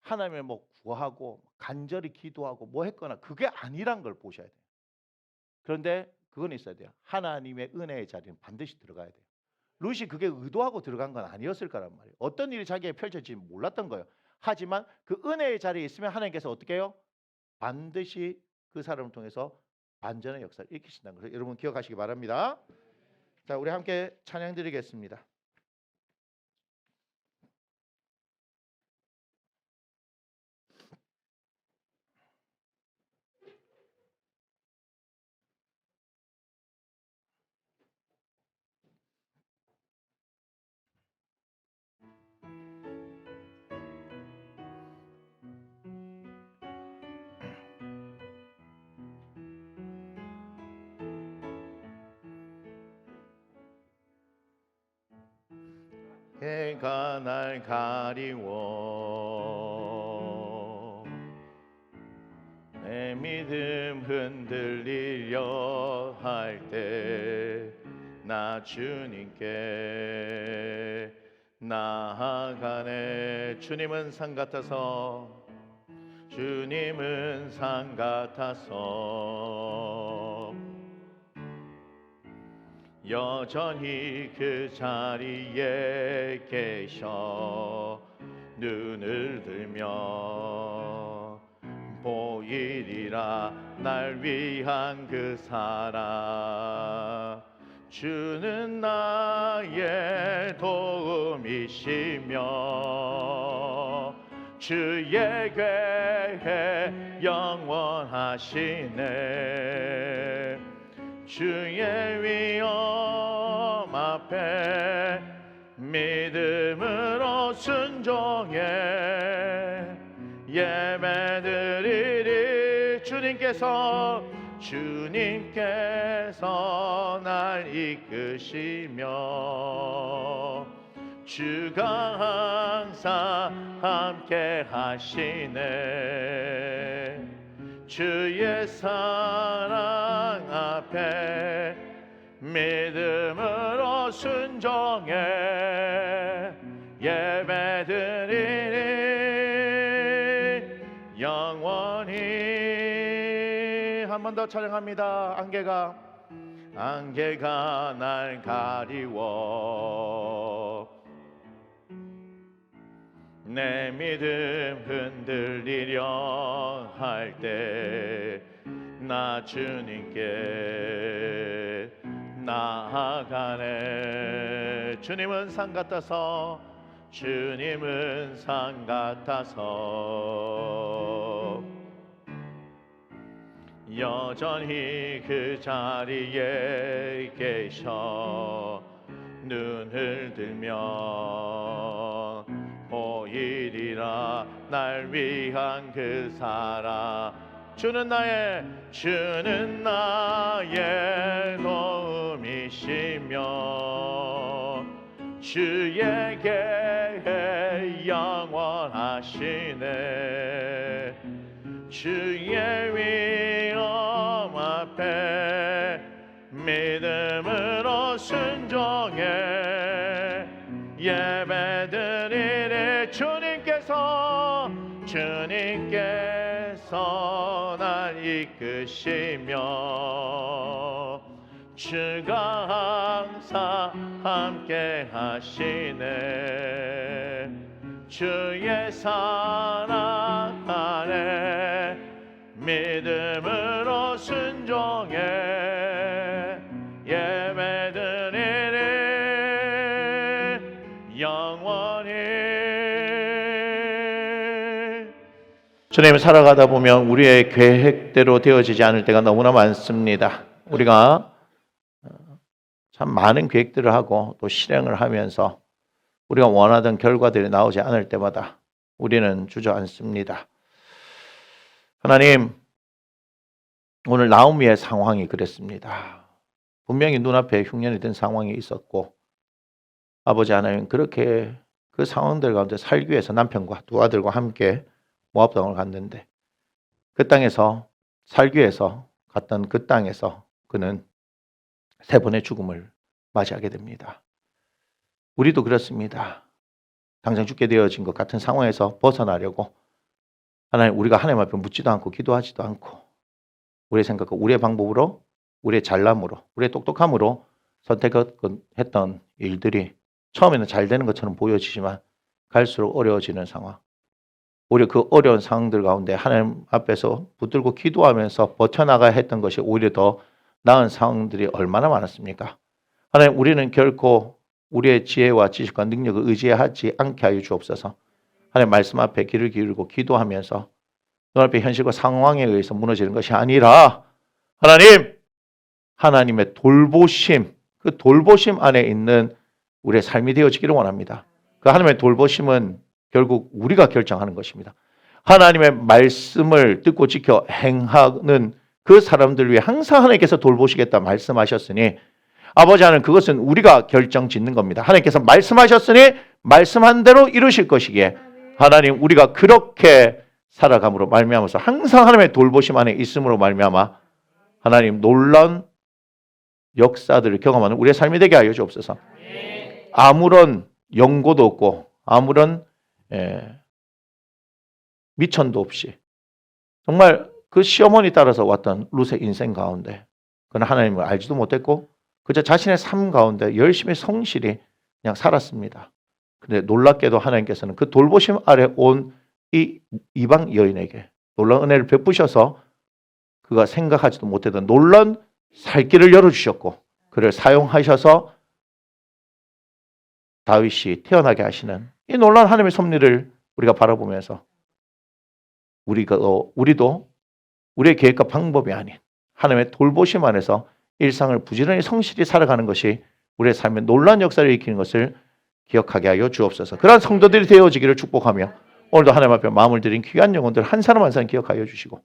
하나님을 구하고 간절히 기도하고 뭐 했거나 그게 아니란 걸 보셔야 돼요. 그런데 그건 있어야 돼요. 하나님의 은혜의 자리는 반드시 들어가야 돼요. 룻이 그게 의도하고 들어간 건 아니었을 거란 말이에요. 어떤 일이 자기에 펼쳐질지 몰랐던 거예요. 하지만 그 은혜의 자리에 있으면 하나님께서 어떻게 해요? 반드시 그 사람을 통해서 반전의 역사를 일으키신다는 것을 여러분 기억하시기 바랍니다. 자, 우리 함께 찬양 드리겠습니다. 해가 날 가리워 내 믿음 흔들리려 할 때 나 주님께 나아가네. 주님은 산 같아서 주님은 산 같아서 여전히 그 자리에 계셔 눈을 들며 보이리라 날 위한 그 사랑. 주는 나의 도움이시며 주의 계획 영원하시네. 주의 위엄 앞에 믿음으로 순종해 예배드리리. 주님께서 날 이끄시며 주가 항상 함께 하시네. 주의 사랑 앞에 믿음으로 순종해 예배드리니 영원히. 한 번 더 찬양합니다. 안개가 날 가리워 내 믿음 흔들리려 할 때 나 주님께 나아가네. 주님은 산 같아서 여전히 그 자리에 계셔 눈을 들면 보이리라 날 위한 그 사랑. 주는 나의 도움이시며 주에게 영원하시네. 주의 위엄 앞에 믿음으로 순종해 예배드리리. 주님께서 날 이끄시며 주가 항상 함께 하시네. 주의 사랑 안에 믿음으로 순종해 예배드리니 영원히. 주님, 살아가다 보면 우리의 계획대로 되어지지 않을 때가 너무나 많습니다. 우리가 참 많은 계획들을 하고 또 실행을 하면서 우리가 원하던 결과들이 나오지 않을 때마다 우리는 주저앉습니다. 하나님, 오늘 나오미의 상황이 그랬습니다. 분명히 눈앞에 흉년이 든 상황이 있었고 아버지 하나님 그렇게 그 상황들 가운데 살기 위해서 남편과 두 아들과 함께 모압 땅을 갔는데 그 땅에서 살기 위해서 갔던 그 땅에서 그는 세 번의 죽음을 맞이하게 됩니다. 우리도 그렇습니다. 당장 죽게 되어진 것 같은 상황에서 벗어나려고 하나님, 우리가 하나님 앞에 묻지도 않고 기도하지도 않고 우리의 생각과 우리의 방법으로, 우리의 잘남으로, 우리의 똑똑함으로 선택했던 일들이 처음에는 잘 되는 것처럼 보여지지만 갈수록 어려워지는 상황. 오히려 그 어려운 상황들 가운데 하나님 앞에서 붙들고 기도하면서 버텨나가야 했던 것이 오히려 더 나은 상황들이 얼마나 많았습니까? 하나님, 우리는 결코 우리의 지혜와 지식과 능력을 의지하지 않게 하여 주옵소서. 하나님 말씀 앞에 귀를 기울이고 기도하면서 눈앞의 현실과 상황에 의해서 무너지는 것이 아니라 하나님의 돌보심, 그 돌보심 안에 있는 우리의 삶이 되어지기를 원합니다. 그 하나님의 돌보심은 결국 우리가 결정하는 것입니다. 하나님의 말씀을 듣고 지켜 행하는 그 사람들 위해 항상 하나님께서 돌보시겠다 말씀하셨으니 아버지 하나님, 그것은 우리가 결정 짓는 겁니다. 하나님께서 말씀하셨으니 말씀한 대로 이루실 것이기에 하나님, 우리가 그렇게 살아감으로 말미암아서 항상 하나님의 돌보심 안에 있음으로 말미암아 하나님 놀라운 역사들을 경험하는 우리의 삶이 되게 하여 주옵소서. 아무런 연고도 없고 아무런 미천도 없이 정말 그 시어머니 따라서 왔던 룻의 인생 가운데 그는 하나님을 알지도 못했고 그저 자신의 삶 가운데 열심히 성실히 그냥 살았습니다. 근데 놀랍게도 하나님께서는 그 돌보심 아래 온 이 이방 여인에게 놀라운 은혜를 베푸셔서 그가 생각하지도 못했던 놀라운 살 길을 열어주셨고 그를 사용하셔서 다윗이 태어나게 하시는 이 놀라운 하나님의 섭리를 우리가 바라보면서 우리도 우리의 계획과 방법이 아닌 하나님의 돌보심 안에서 일상을 부지런히 성실히 살아가는 것이 우리의 삶에 놀라운 역사를 일으키는 것을 기억하게 하여 주옵소서. 그러한 성도들이 되어지기를 축복하며 오늘도 하나님 앞에 마음을 드린 귀한 영혼들 한 사람 한 사람 기억하여 주시고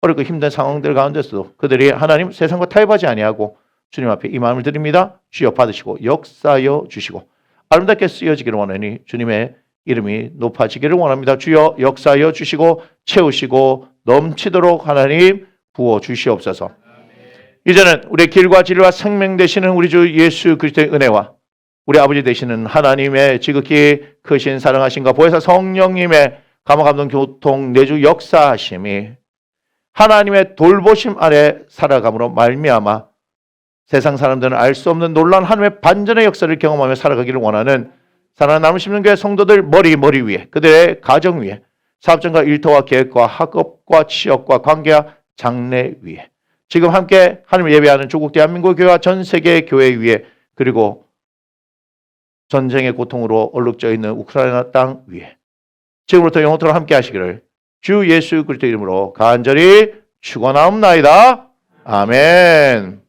어렵고 힘든 상황들 가운데서도 그들이 하나님 세상과 타협하지 아니하고 주님 앞에 이 마음을 드립니다. 주여 받으시고 역사하여 주시고 아름답게 쓰여지기를 원하니 주님의 이름이 높아지기를 원합니다. 주여 역사하여 주시고 채우시고 넘치도록 하나님 부어 주시옵소서. 이제는 우리의 길과 진리와 생명 되시는 우리 주 예수 그리스도의 은혜와 우리 아버지 되시는 하나님의 지극히 크신 사랑하심과 보혜사 성령님의 감화감동 교통 내주 역사하심이 하나님의 돌보심 아래 살아감으로 말미암아 세상 사람들은 알 수 없는 놀라운 하나님의 반전의 역사를 경험하며 살아가기를 원하는 사랑하는 나눔 심령교회 성도들 머리 위에 그들의 가정 위에 사업장과 일터와 계획과 학업과 취업과 관계와 장래 위에 지금 함께 하나님을 예배하는 조국 대한민국 교회와 전 세계 교회 위에 그리고 전쟁의 고통으로 얼룩져 있는 우크라이나 땅 위에 지금부터 영원토록 함께 하시기를 주 예수 그리스도 이름으로 간절히 축원하옵나이다. 아멘.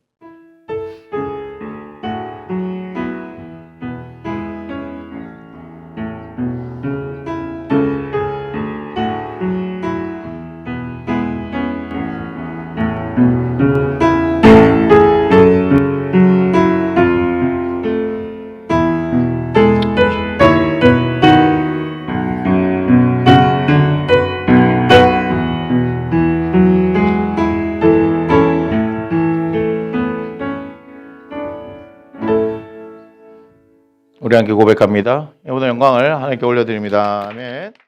우리 함께 고백합니다. 모든 영광을 하나님께 올려드립니다. 아멘.